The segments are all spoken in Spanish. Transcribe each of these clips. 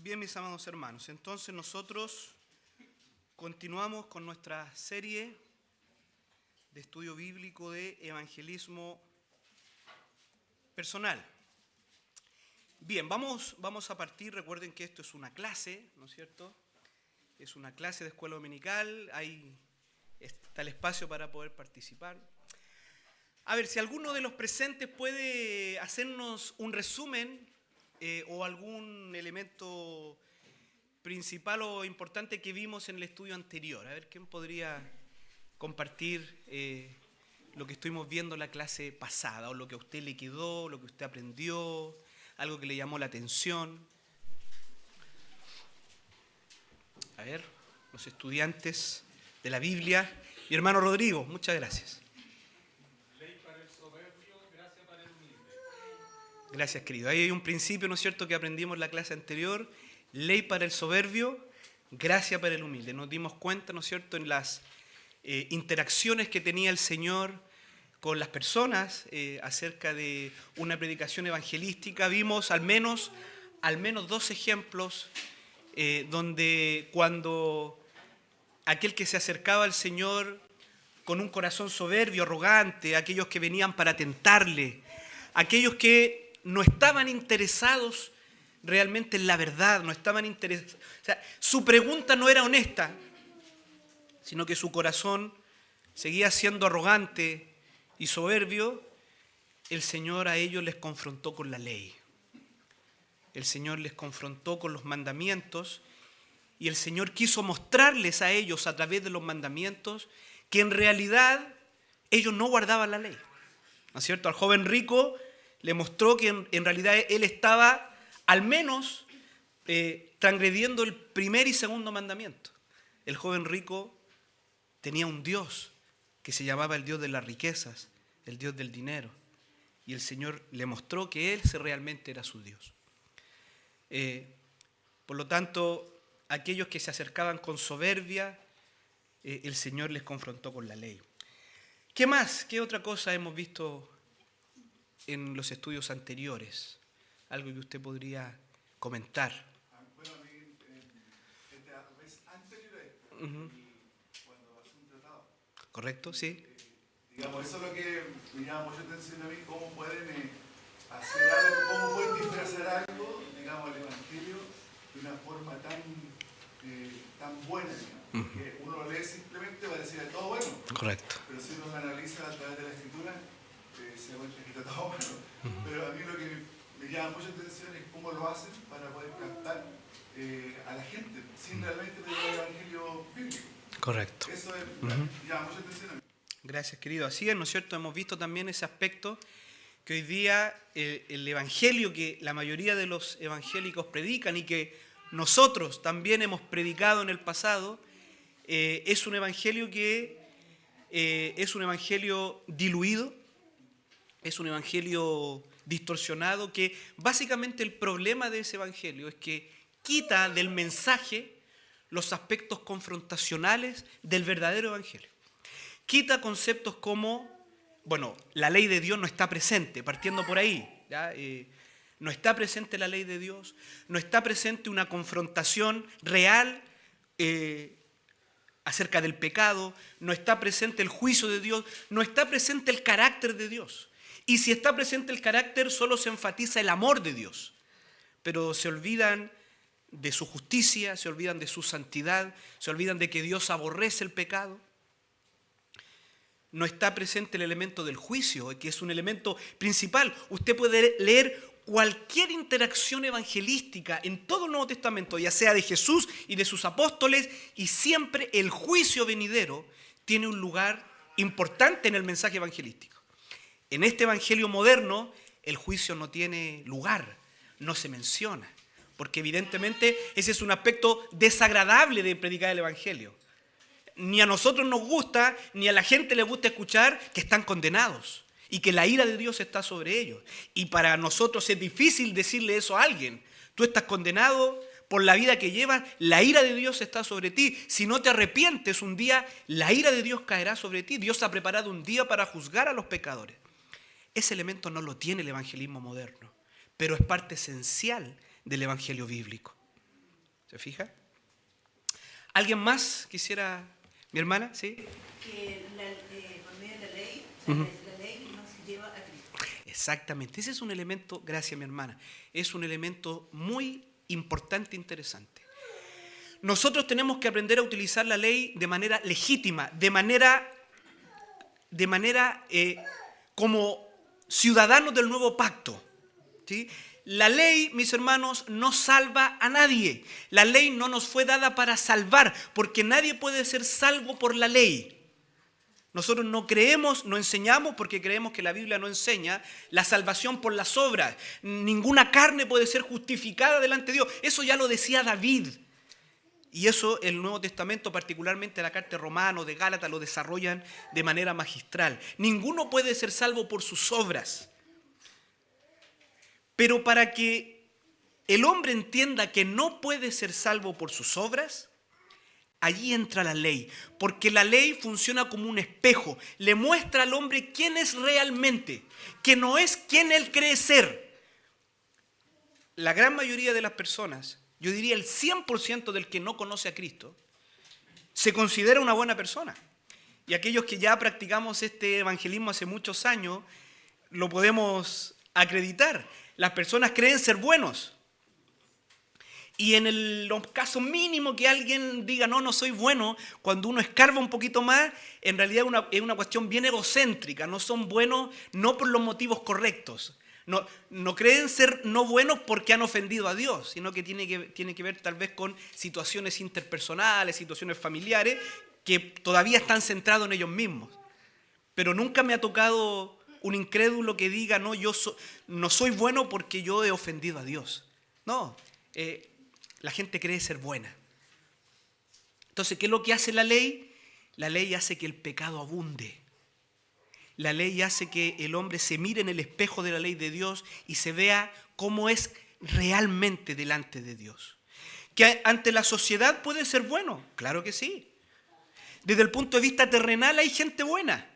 Bien, mis amados hermanos, entonces nosotros continuamos con nuestra serie de estudio bíblico de evangelismo personal. Bien, vamos a partir, recuerden que esto es una clase, ¿no es cierto? Es una clase de escuela dominical, está el espacio para poder participar. A ver, si alguno de los presentes puede hacernos un resumen o algún elemento principal o importante que vimos en el estudio anterior. A ver, ¿quién podría compartir lo que estuvimos viendo en la clase pasada, o lo que a usted le quedó, lo que usted aprendió, algo que le llamó la atención? A ver, los estudiantes de la Biblia. Mi hermano Rodrigo, muchas gracias. Ley para el soberbio, gracia para el humilde. Gracias, querido. Ahí hay un principio, ¿no es cierto?, que aprendimos en la clase anterior. Ley para el soberbio, gracia para el humilde. Nos dimos cuenta, ¿no es cierto?, en las interacciones que tenía el Señor con las personas acerca de una predicación evangelística. Vimos al menos dos ejemplos donde cuando aquel que se acercaba al Señor con un corazón soberbio, arrogante, aquellos que venían para tentarle, aquellos que no estaban interesados realmente en la verdad, no estaban interesados, o sea, su pregunta no era honesta, sino que su corazón seguía siendo arrogante y soberbio. El Señor a ellos les confrontó con la ley. El Señor les confrontó con los mandamientos y el Señor quiso mostrarles a ellos a través de los mandamientos que en realidad ellos no guardaban la ley, ¿no es cierto? Al joven rico le mostró que en realidad él estaba al menos transgrediendo el primer y segundo mandamiento. El joven rico tenía un Dios que se llamaba el Dios de las riquezas, el Dios del dinero, y el Señor le mostró que Él realmente era su Dios. Por lo tanto, aquellos que se acercaban con soberbia, el Señor les confrontó con la ley. ¿Qué más? ¿Qué otra cosa hemos visto en los estudios anteriores? Algo que usted podría comentar. Bueno, a mí, esta vez anterior a esta, cuando hace un tratado, ¿Correcto? Sí. digamos, eso es lo que me llama mucha atención a mí, cómo pueden hacer algo, cómo pueden disfrazar algo, digamos, el Evangelio de una forma tan buena, digamos. Que uno lo lee simplemente va a decir todo bueno, Correcto. pero si uno lo analiza a través de la Escritura, se da cuenta que está todo malo. Pero a mí lo que me llama mucha atención es cómo lo hacen para poder captar a la gente sin realmente predicar el Evangelio bíblico. Correcto. Eso me llama mucha atención a mí. Gracias, querido. Así es, ¿no es cierto? Hemos visto también ese aspecto que hoy día el evangelio que la mayoría de los evangélicos predican y que nosotros también hemos predicado en el pasado, es un evangelio que es un evangelio diluido, es un evangelio distorsionado, que básicamente el problema de ese evangelio es que quita del mensaje los aspectos confrontacionales del verdadero evangelio. Quita conceptos como, bueno, la ley de Dios no está presente, partiendo por ahí, ¿ya? No está presente la ley de Dios, no está presente una confrontación real acerca del pecado, no está presente el juicio de Dios, no está presente el carácter de Dios. Y si está presente el carácter, solo se enfatiza el amor de Dios, pero se olvidan de su justicia, se olvidan de su santidad, se olvidan de que Dios aborrece el pecado. No está presente el elemento del juicio, que es un elemento principal. Usted puede leer cualquier interacción evangelística en todo el Nuevo Testamento, ya sea de Jesús y de sus apóstoles, y siempre el juicio venidero tiene un lugar importante en el mensaje evangelístico. En este evangelio moderno, el juicio no tiene lugar, no se menciona, porque evidentemente ese es un aspecto desagradable de predicar el evangelio. Ni a nosotros nos gusta, ni a la gente le gusta escuchar que están condenados y que la ira de Dios está sobre ellos. Y para nosotros es difícil decirle eso a alguien. Tú estás condenado por la vida que llevas, la ira de Dios está sobre ti. Si no te arrepientes un día, la ira de Dios caerá sobre ti. Dios ha preparado un día para juzgar a los pecadores. Ese elemento no lo tiene el evangelismo moderno, pero es parte esencial del evangelio bíblico. ¿Se fija? ¿Alguien más quisiera? ¿Mi hermana? ¿Sí? Que por medio de la ley, la ley nos lleva a Cristo. Exactamente. Ese es un elemento, gracias mi hermana, es un elemento muy importante e interesante. Nosotros tenemos que aprender a utilizar la ley de manera legítima, de manera como ciudadanos del nuevo pacto, ¿sí? La ley, mis hermanos, no salva a nadie. La ley no nos fue dada para salvar, porque nadie puede ser salvo por la ley. Nosotros no creemos, no enseñamos, porque creemos que la Biblia no enseña la salvación por las obras. Ninguna carne puede ser justificada delante de Dios. Eso ya lo decía David. Y eso el Nuevo Testamento, particularmente la carta de Romanos, de Gálatas, lo desarrollan de manera magistral. Ninguno puede ser salvo por sus obras. Pero para que el hombre entienda que no puede ser salvo por sus obras, allí entra la ley. Porque la ley funciona como un espejo. Le muestra al hombre quién es realmente, que no es quien él cree ser. La gran mayoría de las personas, yo diría el 100% del que no conoce a Cristo, se considera una buena persona. Y aquellos que ya practicamos este evangelismo hace muchos años, lo podemos acreditar. Las personas creen ser buenos. Y en los casos mínimos que alguien diga, no soy bueno, cuando uno escarba un poquito más, en realidad es una cuestión bien egocéntrica. No son buenos, no por los motivos correctos. No creen ser no buenos porque han ofendido a Dios, sino que tiene que ver tal vez con situaciones interpersonales, situaciones familiares, que todavía están centrados en ellos mismos. Pero nunca me ha tocado un incrédulo que diga, no soy bueno porque yo he ofendido a Dios. No, la gente cree ser buena. Entonces, ¿qué es lo que hace la ley? La ley hace que el pecado abunde. La ley hace que el hombre se mire en el espejo de la ley de Dios y se vea cómo es realmente delante de Dios. ¿Que ante la sociedad puede ser bueno? Claro que sí. Desde el punto de vista terrenal hay gente buena.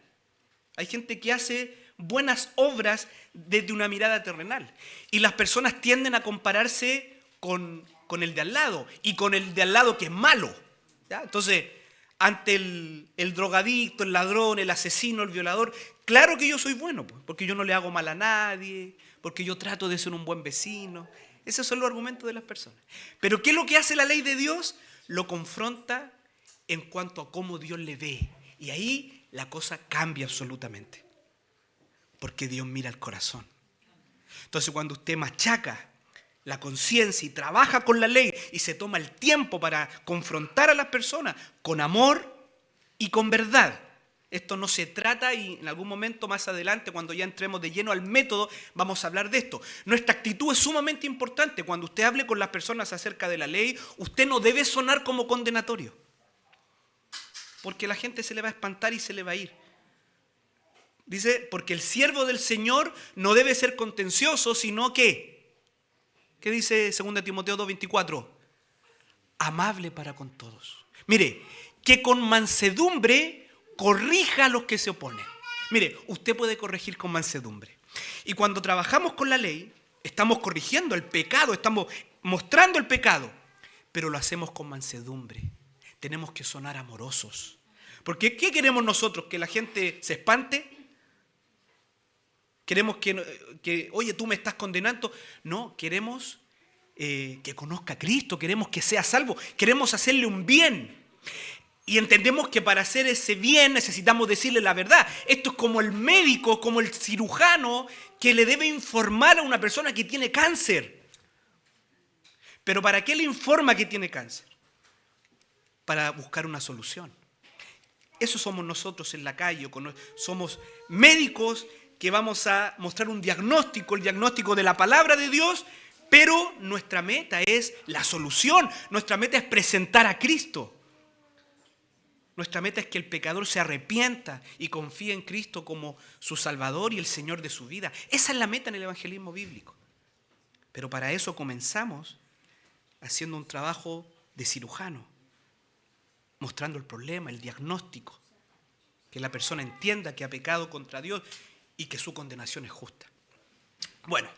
Hay gente que hace buenas obras desde una mirada terrenal. Y las personas tienden a compararse con el de al lado y con el de al lado que es malo. ¿Ya? Entonces, ante el drogadicto, el ladrón, el asesino, el violador, claro que yo soy bueno, porque yo no le hago mal a nadie, porque yo trato de ser un buen vecino. Esos son los argumentos de las personas. Pero ¿qué es lo que hace la ley de Dios? Lo confronta en cuanto a cómo Dios le ve. Y ahí la cosa cambia absolutamente. Porque Dios mira el corazón. Entonces, cuando usted machaca la conciencia y trabaja con la ley y se toma el tiempo para confrontar a las personas con amor y con verdad. Esto no se trata, y en algún momento más adelante, cuando ya entremos de lleno al método, vamos a hablar de esto. Nuestra actitud es sumamente importante. Cuando usted hable con las personas acerca de la ley, usted no debe sonar como condenatorio. Porque la gente se le va a espantar y se le va a ir. Dice, porque el siervo del Señor no debe ser contencioso, sino que, ¿qué dice 2 Timoteo 2:24? Amable para con todos. Mire, que con mansedumbre corrija a los que se oponen. Mire, usted puede corregir con mansedumbre. Y cuando trabajamos con la ley, estamos corrigiendo el pecado, estamos mostrando el pecado, pero lo hacemos con mansedumbre. Tenemos que sonar amorosos. Porque ¿qué queremos nosotros? ¿Que la gente se espante? ¿Queremos que oye, tú me estás condenando? No, queremos que conozca a Cristo, queremos que sea salvo, queremos hacerle un bien. Y entendemos que para hacer ese bien necesitamos decirle la verdad. Esto es como el médico, como el cirujano que le debe informar a una persona que tiene cáncer. ¿Pero para qué le informa que tiene cáncer? Para buscar una solución. Eso somos nosotros en la calle. Somos médicos que vamos a mostrar un diagnóstico, el diagnóstico de la palabra de Dios, pero nuestra meta es la solución. Nuestra meta es presentar a Cristo. Nuestra meta es que el pecador se arrepienta y confíe en Cristo como su Salvador y el Señor de su vida. Esa es la meta en el evangelismo bíblico. Pero para eso comenzamos haciendo un trabajo de cirujano, mostrando el problema, el diagnóstico, que la persona entienda que ha pecado contra Dios y que su condenación es justa. Bueno,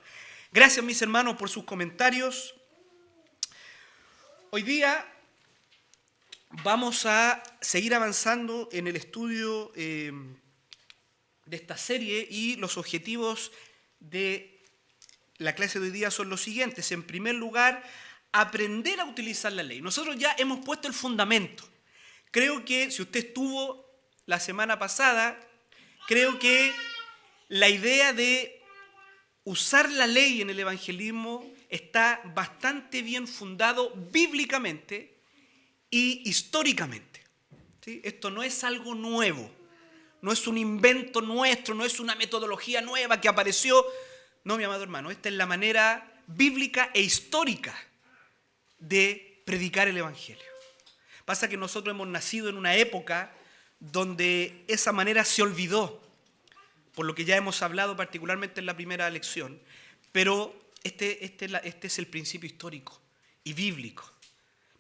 gracias mis hermanos por sus comentarios. Hoy día vamos a seguir avanzando en el estudio de esta serie y los objetivos de la clase de hoy día son los siguientes. En primer lugar, aprender a utilizar la ley. Nosotros ya hemos puesto el fundamento. Creo que si usted estuvo la semana pasada, creo que la idea de usar la ley en el evangelismo está bastante bien fundado bíblicamente y históricamente. ¿Sí? Esto no es algo nuevo, no es un invento nuestro, no es una metodología nueva que apareció. No, mi amado hermano, esta es la manera bíblica e histórica de predicar el evangelio. Pasa que nosotros hemos nacido en una época donde esa manera se olvidó, por lo que ya hemos hablado particularmente en la primera lección, pero este es el principio histórico y bíblico.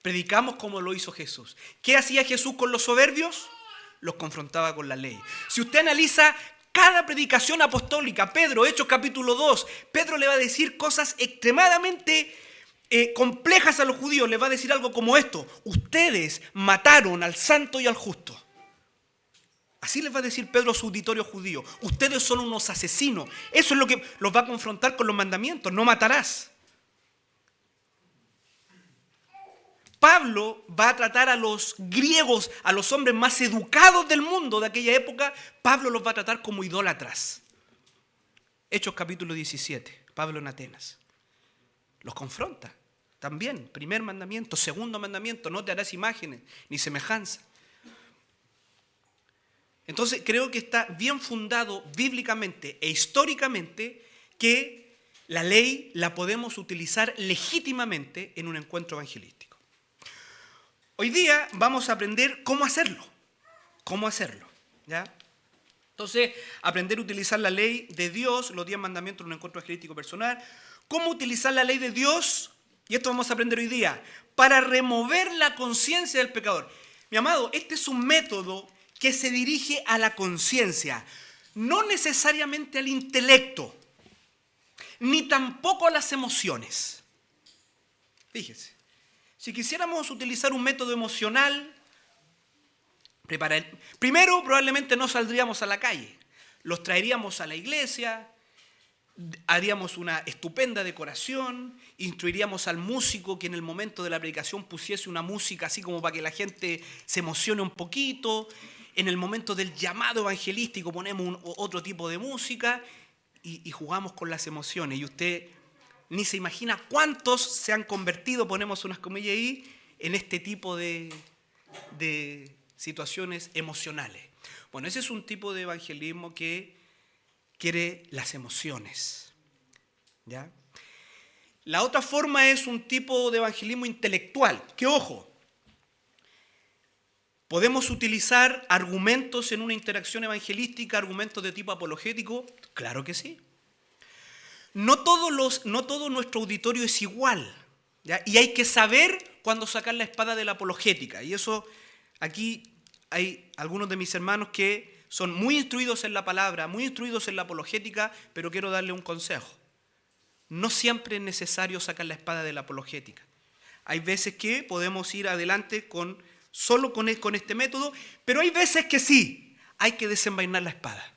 Predicamos como lo hizo Jesús. ¿Qué hacía Jesús con los soberbios? Los confrontaba con la ley. Si usted analiza cada predicación apostólica, Pedro, Hechos capítulo 2, Pedro le va a decir cosas extremadamente complejas a los judíos. Les va a decir algo como esto: ustedes mataron al santo y al justo. Así les va a decir Pedro a su auditorio judío. Ustedes son unos asesinos. Eso es lo que los va a confrontar con los mandamientos. No matarás. Pablo va a tratar a los griegos, a los hombres más educados del mundo de aquella época. Pablo los va a tratar como idólatras. Hechos capítulo 17. Pablo en Atenas. Los confronta. También, primer mandamiento, segundo mandamiento, no te harás imágenes ni semejanza. Entonces creo que está bien fundado bíblicamente e históricamente que la ley la podemos utilizar legítimamente en un encuentro evangelístico. Hoy día vamos a aprender cómo hacerlo. ¿Cómo hacerlo? ¿Ya? Entonces, aprender a utilizar la ley de Dios, los 10 mandamientos en un encuentro evangelístico personal. ¿Cómo utilizar la ley de Dios? Y esto vamos a aprender hoy día. Para remover la conciencia del pecador. Mi amado, este es un método que se dirige a la conciencia, no necesariamente al intelecto, ni tampoco a las emociones. Fíjese, si quisiéramos utilizar un método emocional, primero probablemente no saldríamos a la calle, los traeríamos a la iglesia, haríamos una estupenda decoración, instruiríamos al músico que en el momento de la predicación pusiese una música así como para que la gente se emocione un poquito. En el momento del llamado evangelístico ponemos otro tipo de música y jugamos con las emociones. Y usted ni se imagina cuántos se han convertido, ponemos unas comillas ahí, en este tipo de situaciones emocionales. Bueno, ese es un tipo de evangelismo que quiere las emociones. ¿Ya? La otra forma es un tipo de evangelismo intelectual, que ojo, ¿podemos utilizar argumentos en una interacción evangelística, argumentos de tipo apologético? Claro que sí. No todo nuestro auditorio es igual, ¿ya? Y hay que saber cuándo sacar la espada de la apologética. Y eso, aquí hay algunos de mis hermanos que son muy instruidos en la palabra, muy instruidos en la apologética, pero quiero darle un consejo. No siempre es necesario sacar la espada de la apologética. Hay veces que podemos ir adelante solo con este método, pero hay veces que sí, hay que desenvainar la espada.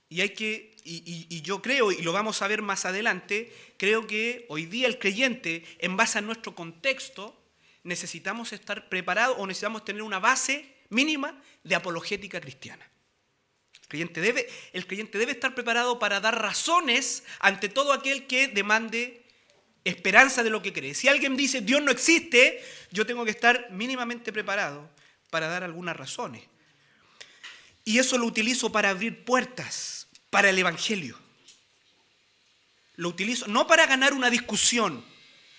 Y yo creo, y lo vamos a ver más adelante, creo que hoy día el creyente, en base a nuestro contexto, necesitamos estar preparados o necesitamos tener una base mínima de apologética cristiana. El creyente debe estar preparado para dar razones ante todo aquel que demande esperanza de lo que cree. Si alguien dice Dios no existe, yo tengo que estar mínimamente preparado para dar algunas razones. Y eso lo utilizo para abrir puertas para el evangelio. Lo utilizo no para ganar una discusión,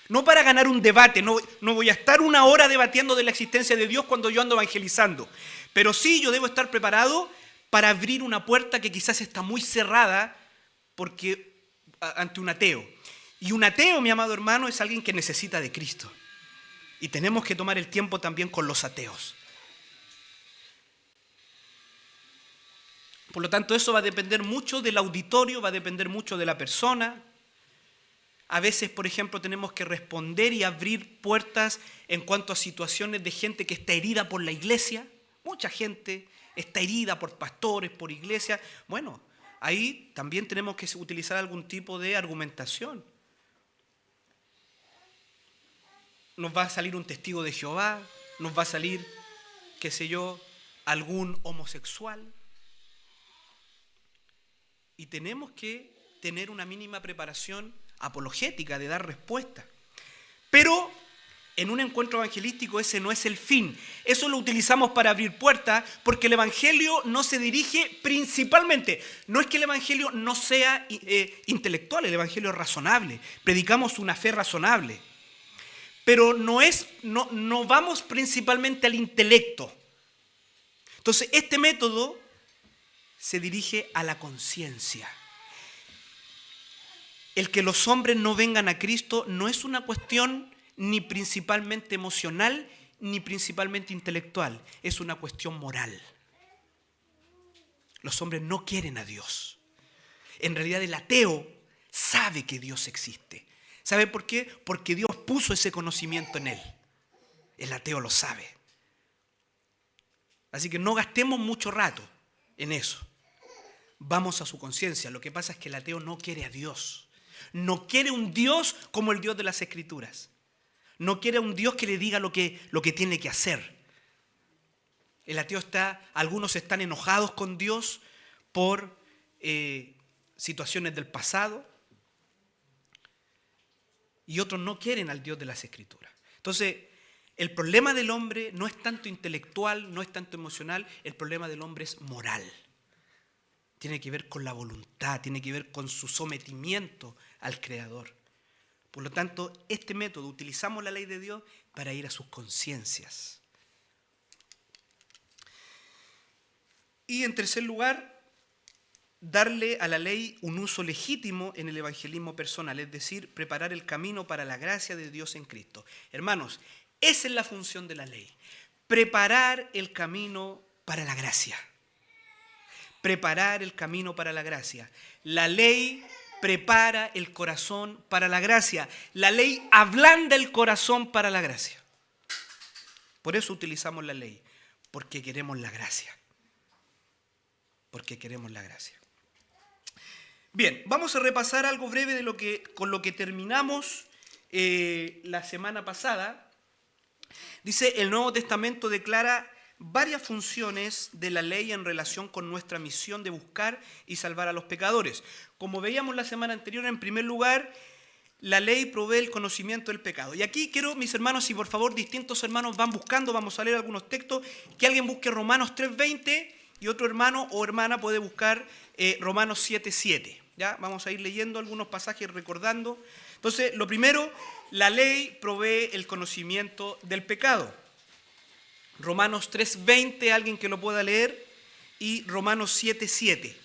no para ganar un debate. No voy a estar una hora debatiendo de la existencia de Dios cuando yo ando evangelizando. Pero sí, yo debo estar preparado para abrir una puerta que quizás está muy cerrada ante un ateo. Y un ateo, mi amado hermano, es alguien que necesita de Cristo. Y tenemos que tomar el tiempo también con los ateos. Por lo tanto, eso va a depender mucho del auditorio, va a depender mucho de la persona. A veces, por ejemplo, tenemos que responder y abrir puertas en cuanto a situaciones de gente que está herida por la iglesia. Mucha gente está herida por pastores, por iglesias. Bueno, ahí también tenemos que utilizar algún tipo de argumentación. Nos va a salir un testigo de Jehová, nos va a salir, qué sé yo, algún homosexual. Y tenemos que tener una mínima preparación apologética de dar respuesta. Pero en un encuentro evangelístico ese no es el fin. Eso lo utilizamos para abrir puertas porque el evangelio no se dirige principalmente. No es que el evangelio no sea intelectual, el evangelio es razonable. Predicamos una fe razonable. Pero no vamos principalmente al intelecto. Entonces este método se dirige a la conciencia. El que los hombres no vengan a Cristo no es una cuestión ni principalmente emocional ni principalmente intelectual, es una cuestión moral. Los hombres no quieren a Dios. En realidad el ateo sabe que Dios existe. ¿Sabe por qué? Porque Dios puso ese conocimiento en él. El ateo lo sabe. Así que no gastemos mucho rato en eso. Vamos a su conciencia. Lo que pasa es que el ateo no quiere a Dios. No quiere un Dios como el Dios de las Escrituras. No quiere un Dios que le diga lo que tiene que hacer. El ateo algunos están enojados con Dios por situaciones del pasado y otros no quieren al Dios de las Escrituras. Entonces, el problema del hombre no es tanto intelectual, no es tanto emocional, el problema del hombre es moral. Tiene que ver con la voluntad, tiene que ver con su sometimiento al Creador. Por lo tanto, este método, utilizamos la ley de Dios para ir a sus conciencias. Y en tercer lugar, darle a la ley un uso legítimo en el evangelismo personal, es decir, preparar el camino para la gracia de Dios en Cristo. Hermanos, esa es la función de la ley, preparar el camino para la gracia. Preparar el camino para la gracia. La ley prepara el corazón para la gracia. La ley ablanda el corazón para la gracia. Por eso utilizamos la ley, porque queremos la gracia. Porque queremos la gracia. Bien, vamos a repasar algo breve con lo que terminamos la semana pasada. Dice, el Nuevo Testamento declara varias funciones de la ley en relación con nuestra misión de buscar y salvar a los pecadores. Como veíamos la semana anterior, en primer lugar, la ley provee el conocimiento del pecado. Y aquí quiero, mis hermanos, si por favor distintos hermanos van buscando, vamos a leer algunos textos, que alguien busque Romanos 3:20 y otro hermano o hermana puede buscar Romanos 7:7. ¿Ya? Vamos a ir leyendo algunos pasajes, recordando. Entonces, lo primero, la ley provee el conocimiento del pecado. Romanos 3:20, alguien que lo pueda leer, y Romanos 7:7.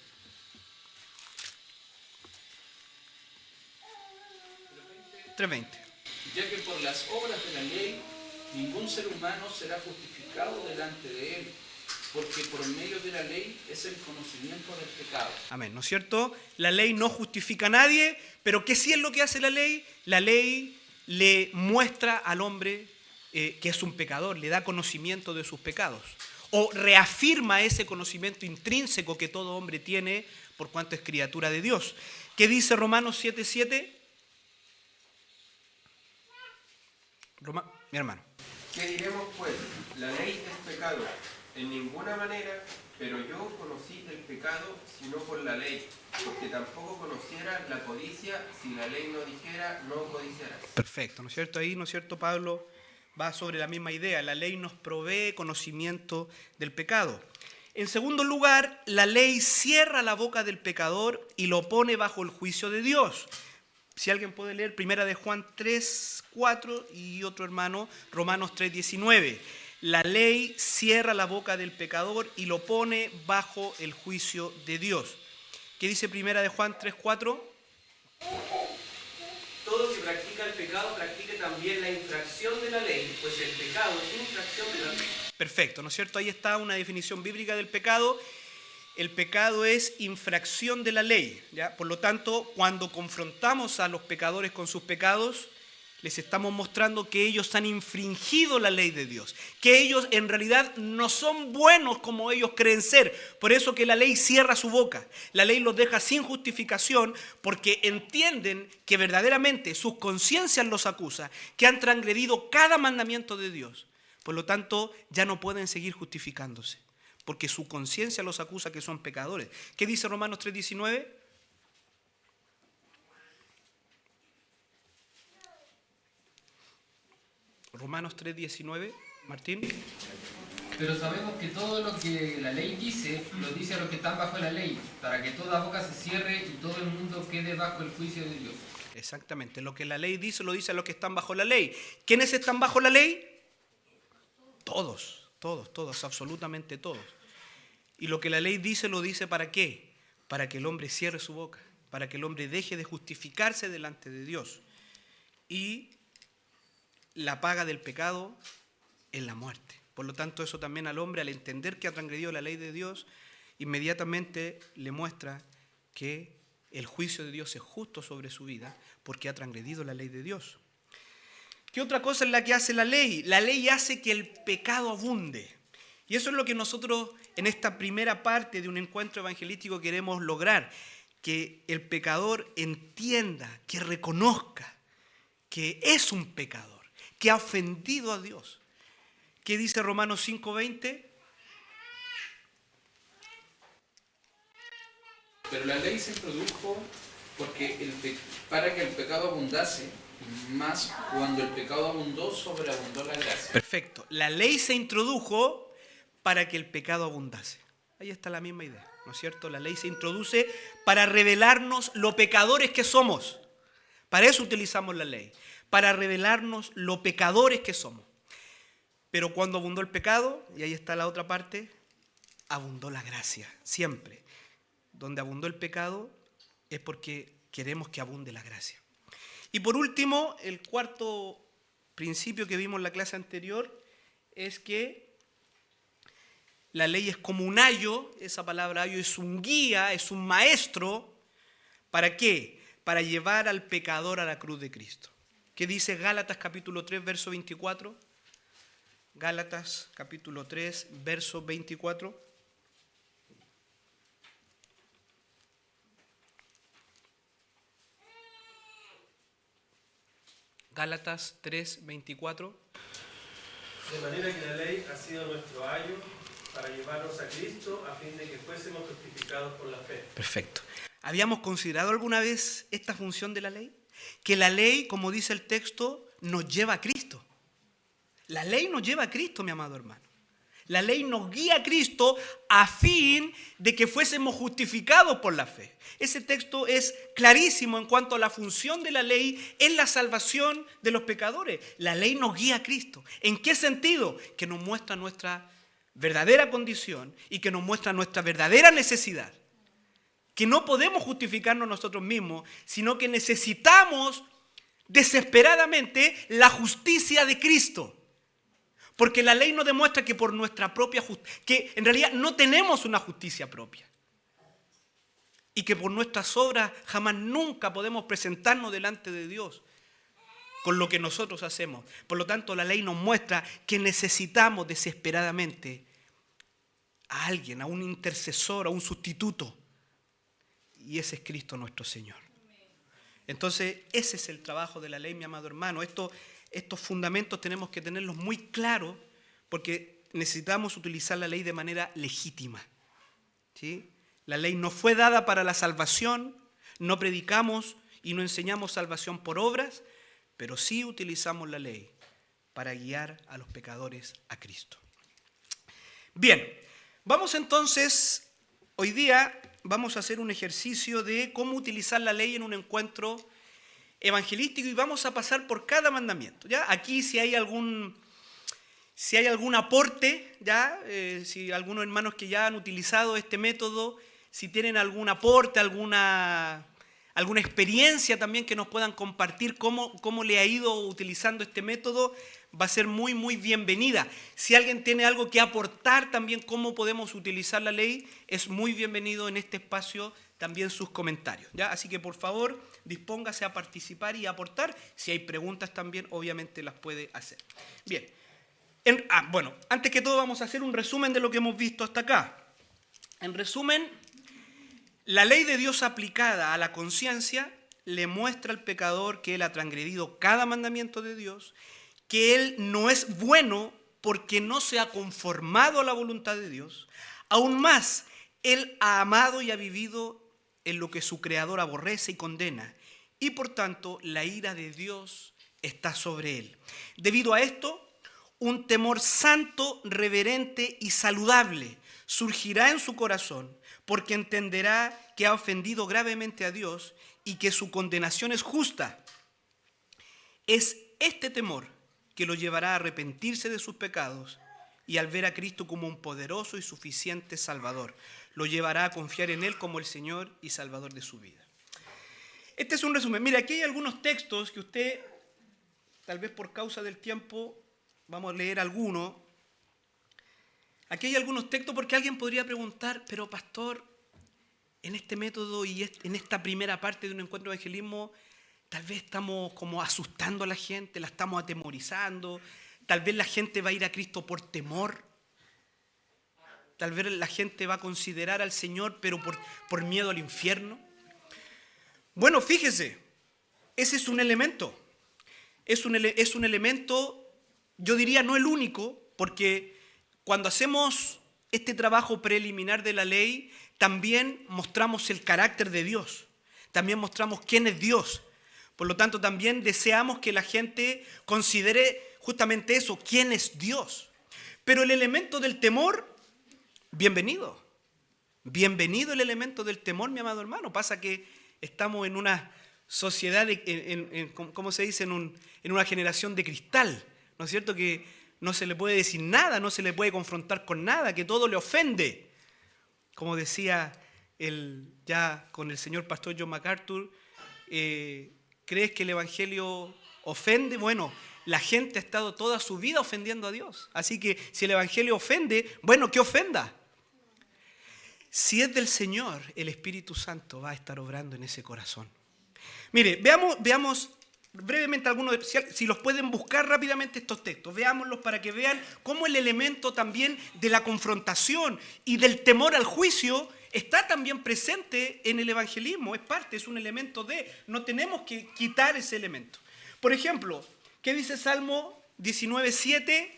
Ya que por las obras de la ley ningún ser humano será justificado delante de él, porque por medio de la ley es el conocimiento del pecado. Amén, ¿no es cierto? La ley no justifica a nadie, pero ¿qué sí es lo que hace la ley? La ley le muestra al hombre que es un pecador, le da conocimiento de sus pecados, o reafirma ese conocimiento intrínseco que todo hombre tiene por cuanto es criatura de Dios. ¿Qué dice Romanos 7:7? Mi hermano. ¿Qué diremos pues? La ley es pecado. En ninguna manera, pero yo conocí el pecado sino por la ley, porque tampoco conociera la codicia si la ley no dijera no codiciarás. Perfecto, ¿no es cierto? Ahí, ¿no es cierto? Pablo va sobre la misma idea. La ley nos provee conocimiento del pecado. En segundo lugar, la ley cierra la boca del pecador y lo pone bajo el juicio de Dios. Si alguien puede leer 1 de Juan 3:4 y otro hermano, Romanos 3:19. La ley cierra la boca del pecador y lo pone bajo el juicio de Dios. ¿Qué dice 1 de Juan 3:4? Todo que practica el pecado practique también la infracción de la ley, pues el pecado es infracción de la ley. Perfecto, ¿no es cierto? Ahí está una definición bíblica del pecado. el pecado es infracción de la ley, ¿ya? Por lo tanto, cuando confrontamos a los pecadores con sus pecados, les estamos mostrando que ellos han infringido la ley de Dios, que ellos en realidad no son buenos como ellos creen ser. Por eso que la ley cierra su boca, la ley los deja sin justificación, porque entienden que verdaderamente sus conciencias los acusa, que han transgredido cada mandamiento de Dios. Por lo tanto, ya no pueden seguir justificándose, porque su conciencia los acusa que son pecadores. ¿Qué dice Romanos 3:19? Romanos 3:19, Martín. Pero sabemos que todo lo que la ley dice, lo dice a los que están bajo la ley, para que toda boca se cierre y todo el mundo quede bajo el juicio de Dios. Exactamente, lo que la ley dice, lo dice a los que están bajo la ley. ¿Quiénes están bajo la ley? Todos, absolutamente todos. Y lo que la ley dice, lo dice ¿para qué? Para que el hombre cierre su boca, para que el hombre deje de justificarse delante de Dios. Y la paga del pecado es la muerte. Por lo tanto, eso también al hombre, al entender que ha transgredido la ley de Dios, inmediatamente le muestra que el juicio de Dios es justo sobre su vida, porque ha transgredido la ley de Dios. ¿Qué otra cosa es la que hace la ley? La ley hace que el pecado abunde. Y eso es lo que nosotros en esta primera parte de un encuentro evangelístico queremos lograr, que el pecador entienda, que reconozca que es un pecador, que ha ofendido a Dios. ¿Qué dice Romanos 5:20? Pero la ley se introdujo porque para que el pecado abundase, más cuando el pecado abundó, sobreabundó la gracia. Perfecto. La ley se introdujo para que el pecado abundase. Ahí está la misma idea, ¿no es cierto? La ley se introduce para revelarnos lo pecadores que somos. Para eso utilizamos la ley, para revelarnos lo pecadores que somos. Pero cuando abundó el pecado, y ahí está la otra parte, abundó la gracia, siempre. Donde abundó el pecado es porque queremos que abunde la gracia. Y por último, el cuarto principio que vimos en la clase anterior es que la ley es como un ayo, esa palabra ayo es un guía, es un maestro. ¿Para qué? Para llevar al pecador a la cruz de Cristo. ¿Qué dice Gálatas capítulo 3, verso 24? Gálatas capítulo 3, verso 24. Gálatas 3, 24. De manera que la ley ha sido nuestro ayo para llevarnos a Cristo a fin de que fuésemos justificados por la fe. Perfecto. ¿Habíamos considerado alguna vez esta función de la ley? Que la ley, como dice el texto, nos lleva a Cristo. La ley nos lleva a Cristo, mi amado hermano. La ley nos guía a Cristo a fin de que fuésemos justificados por la fe. Ese texto es clarísimo en cuanto a la función de la ley en la salvación de los pecadores. La ley nos guía a Cristo. ¿En qué sentido? Que nos muestra nuestra verdadera condición y que nos muestra nuestra verdadera necesidad. Que no podemos justificarnos nosotros mismos, sino que necesitamos desesperadamente la justicia de Cristo. Porque la ley nos demuestra que por nuestra propia justicia, que en realidad no tenemos una justicia propia. Y que por nuestras obras jamás nunca podemos presentarnos delante de Dios con lo que nosotros hacemos. Por lo tanto, la ley nos muestra que necesitamos desesperadamente a alguien, a un intercesor, a un sustituto. Y ese es Cristo nuestro Señor. Entonces, ese es el trabajo de la ley, mi amado hermano. Estos fundamentos tenemos que tenerlos muy claros porque necesitamos utilizar la ley de manera legítima. ¿Sí? La ley no fue dada para la salvación, no predicamos y no enseñamos salvación por obras, pero sí utilizamos la ley para guiar a los pecadores a Cristo. Bien, vamos entonces, hoy día vamos a hacer un ejercicio de cómo utilizar la ley en un encuentro evangelístico y vamos a pasar por cada mandamiento. ¿Ya? Aquí si hay algún aporte, ¿ya? Si algunos hermanos que ya han utilizado este método, si tienen algún aporte, alguna alguna experiencia también que nos puedan compartir cómo le ha ido utilizando este método, va a ser muy, muy bienvenida. Si alguien tiene algo que aportar también cómo podemos utilizar la ley, es muy bienvenido en este espacio también sus comentarios, ¿ya? Así que por favor, dispóngase a participar y a aportar. Si hay preguntas también, obviamente las puede hacer. Bien. Bueno, antes que todo vamos a hacer un resumen de lo que hemos visto hasta acá. En resumen, la ley de Dios aplicada a la conciencia le muestra al pecador que él ha transgredido cada mandamiento de Dios, que él no es bueno porque no se ha conformado a la voluntad de Dios. Aún más, él ha amado y ha vivido en lo que su Creador aborrece y condena, y por tanto la ira de Dios está sobre él. Debido a esto, un temor santo, reverente y saludable surgirá en su corazón, porque entenderá que ha ofendido gravemente a Dios y que su condenación es justa. Es este temor que lo llevará a arrepentirse de sus pecados y al ver a Cristo como un poderoso y suficiente Salvador, lo llevará a confiar en Él como el Señor y Salvador de su vida. Este es un resumen. Mira, aquí hay algunos textos que usted, tal vez por causa del tiempo, vamos a leer algunos. Aquí hay algunos textos porque alguien podría preguntar, pero pastor, en este método y en esta primera parte de un encuentro de evangelismo, tal vez estamos como asustando a la gente, la estamos atemorizando, tal vez la gente va a ir a Cristo por temor, tal vez la gente va a considerar al Señor, pero por miedo al infierno. Bueno, fíjese, ese es un elemento, es un elemento, yo diría no el único, porque cuando hacemos este trabajo preliminar de la ley, también mostramos el carácter de Dios, también mostramos quién es Dios. Por lo tanto, también deseamos que la gente considere justamente eso, quién es Dios. Pero el elemento del temor, bienvenido. Bienvenido el elemento del temor, mi amado hermano. Pasa que estamos en una sociedad, ¿cómo se dice? En una generación de cristal, ¿no es cierto? Que no se le puede decir nada, no se le puede confrontar con nada, que todo le ofende. Como decía ya con el señor pastor John MacArthur, ¿crees que el evangelio ofende? Bueno, la gente ha estado toda su vida ofendiendo a Dios. Así que si el evangelio ofende, bueno, que ofenda. Si es del Señor, el Espíritu Santo va a estar obrando en ese corazón. Mire, veamos brevemente algunos, si los pueden buscar rápidamente estos textos, veámoslos para que vean cómo el elemento también de la confrontación y del temor al juicio está también presente en el evangelismo, es un elemento no tenemos que quitar ese elemento. Por ejemplo, ¿qué dice Salmo 19:7?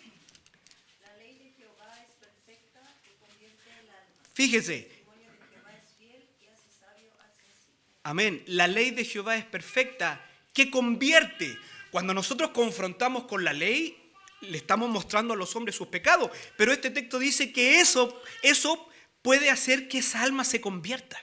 La ley de Jehová es perfecta que convierte el alma. Fíjese. El testimonio de Jehová es fiel y hace sabio al sencillo. Amén. La ley de Jehová es perfecta, que convierte. Cuando nosotros confrontamos con la ley, le estamos mostrando a los hombres sus pecados. Pero este texto dice que eso puede hacer que esa alma se convierta.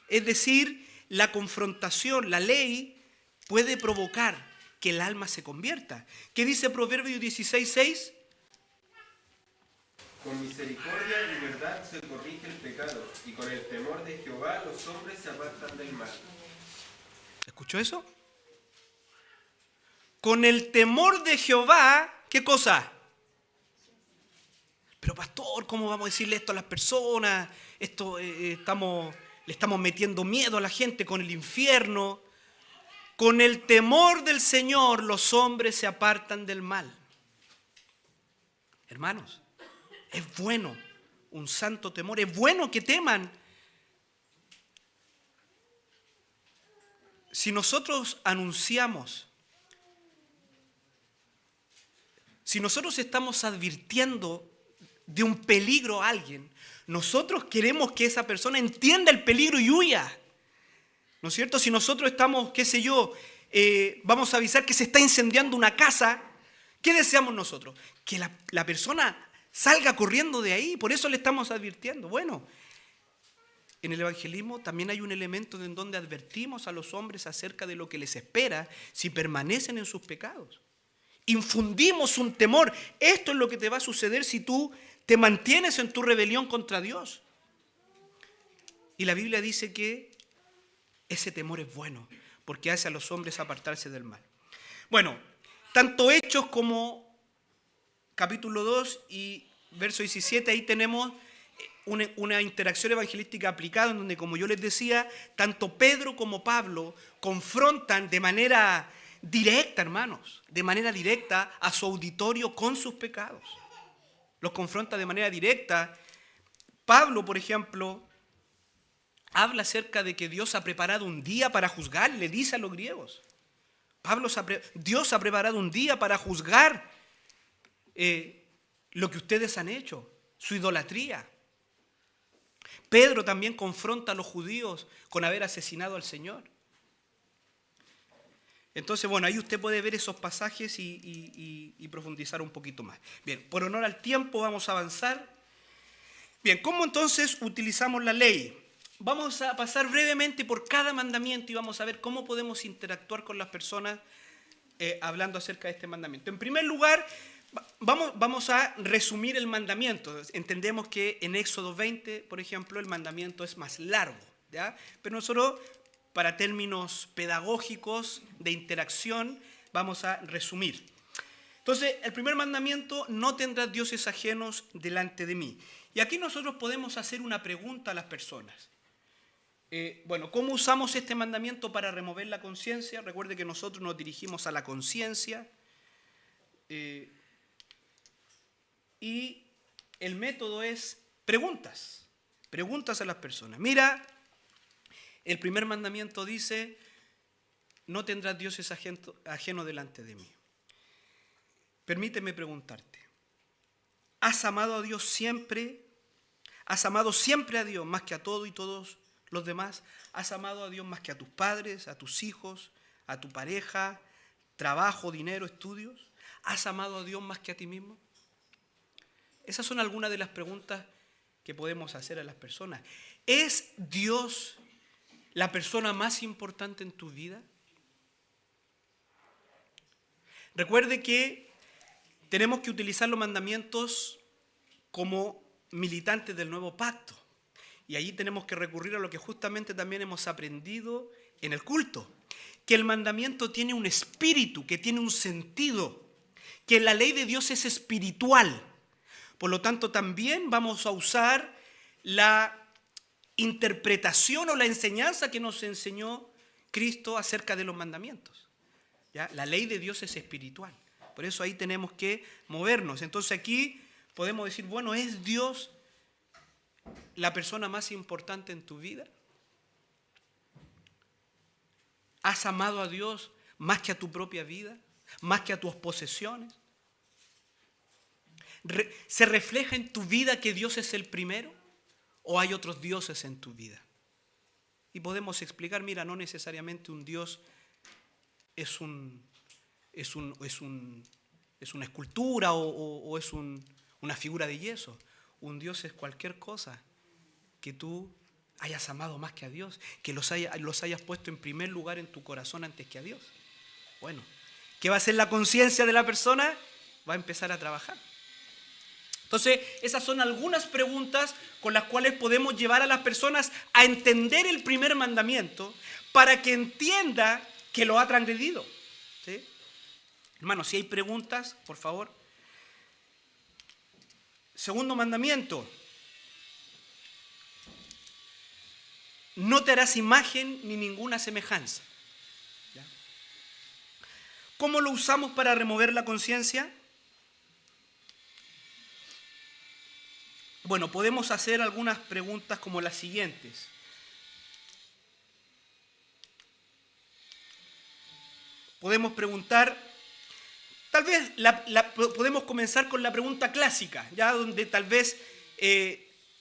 Es decir, la confrontación, la ley, puede provocar que el alma se convierta. ¿Qué dice Proverbios 16:6? Con misericordia y verdad se corrige el pecado, y con el temor de Jehová los hombres se apartan del mal. ¿Escuchó eso? Con el temor de Jehová, ¿qué cosa? Pero pastor, ¿cómo vamos a decirle esto a las personas? Le estamos metiendo miedo a la gente con el infierno. Con el temor del Señor los hombres se apartan del mal. Hermanos, es bueno un santo temor, es bueno que teman. Si nosotros anunciamos, si nosotros estamos advirtiendo de un peligro a alguien, nosotros queremos que esa persona entienda el peligro y huya. ¿No es cierto? Si nosotros estamos, vamos a avisar que se está incendiando una casa, ¿qué deseamos nosotros? Que la persona salga corriendo de ahí, por eso le estamos advirtiendo. Bueno, en el evangelismo también hay un elemento en donde advertimos a los hombres acerca de lo que les espera si permanecen en sus pecados. Infundimos un temor. Esto es lo que te va a suceder si tú te mantienes en tu rebelión contra Dios. Y la Biblia dice que Ese temor es bueno, porque hace a los hombres apartarse del mal. Bueno, tanto Hechos como capítulo 2 y verso 17, ahí tenemos una interacción evangelística aplicada, en donde, como yo les decía, tanto Pedro como Pablo confrontan de manera directa, hermanos, de manera directa a su auditorio con sus pecados. Los confronta de manera directa. Pablo, por ejemplo, habla acerca de que Dios ha preparado un día para juzgar, le dice a los griegos. Dios ha preparado un día para juzgar lo que ustedes han hecho, su idolatría. Pedro también confronta a los judíos con haber asesinado al Señor. Entonces, bueno, ahí usted puede ver esos pasajes y profundizar un poquito más. Bien, por honor al tiempo vamos a avanzar. Bien, ¿cómo entonces utilizamos la ley? Vamos a pasar brevemente por cada mandamiento y vamos a ver cómo podemos interactuar con las personas hablando acerca de este mandamiento. En primer lugar, vamos a resumir el mandamiento. Entendemos que en Éxodo 20, por ejemplo, el mandamiento es más largo, ¿ya? Pero nosotros, para términos pedagógicos de interacción, vamos a resumir. Entonces, el primer mandamiento: no tendrás dioses ajenos delante de mí. Y aquí nosotros podemos hacer una pregunta a las personas. Bueno, ¿cómo usamos este mandamiento para remover la conciencia? Recuerde que nosotros nos dirigimos a la conciencia. Y el método es preguntas. Preguntas a las personas. Mira, el primer mandamiento dice: no tendrás dioses ajenos delante de mí. Permíteme preguntarte: ¿has amado a Dios siempre? ¿Has amado siempre a Dios más que a todo y todos los demás? ¿Has amado a Dios más que a tus padres, a tus hijos, a tu pareja, trabajo, dinero, estudios? ¿Has amado a Dios más que a ti mismo? Esas son algunas de las preguntas que podemos hacer a las personas. ¿Es Dios la persona más importante en tu vida? Recuerde que tenemos que utilizar los mandamientos como militantes del nuevo pacto. Y allí tenemos que recurrir a lo que justamente también hemos aprendido en el culto. Que el mandamiento tiene un espíritu, que tiene un sentido. Que la ley de Dios es espiritual. Por lo tanto, también vamos a usar la interpretación o la enseñanza que nos enseñó Cristo acerca de los mandamientos. ¿Ya? La ley de Dios es espiritual. Por eso ahí tenemos que movernos. Entonces aquí podemos decir, bueno, ¿es Dios la persona más importante en tu vida? ¿Has amado a Dios más que a tu propia vida? ¿Más que a tus posesiones? ¿Se refleja en tu vida que Dios es el primero? ¿O hay otros dioses en tu vida? Y podemos explicar, mira, no necesariamente un Dios es una escultura o es una figura de yeso. Un Dios es cualquier cosa que tú hayas amado más que a Dios, que los hayas puesto en primer lugar en tu corazón antes que a Dios. Bueno, ¿qué va a hacer la conciencia de la persona? Va a empezar a trabajar. Entonces, esas son algunas preguntas con las cuales podemos llevar a las personas a entender el primer mandamiento para que entienda que lo ha transgredido. ¿Sí? Hermanos, si hay preguntas, por favor. Segundo mandamiento: no te harás imagen ni ninguna semejanza. ¿Ya? ¿Cómo lo usamos para remover la conciencia? Bueno, podemos hacer algunas preguntas como las siguientes. Podemos preguntar, tal vez podemos comenzar con la pregunta clásica, ya donde tal vez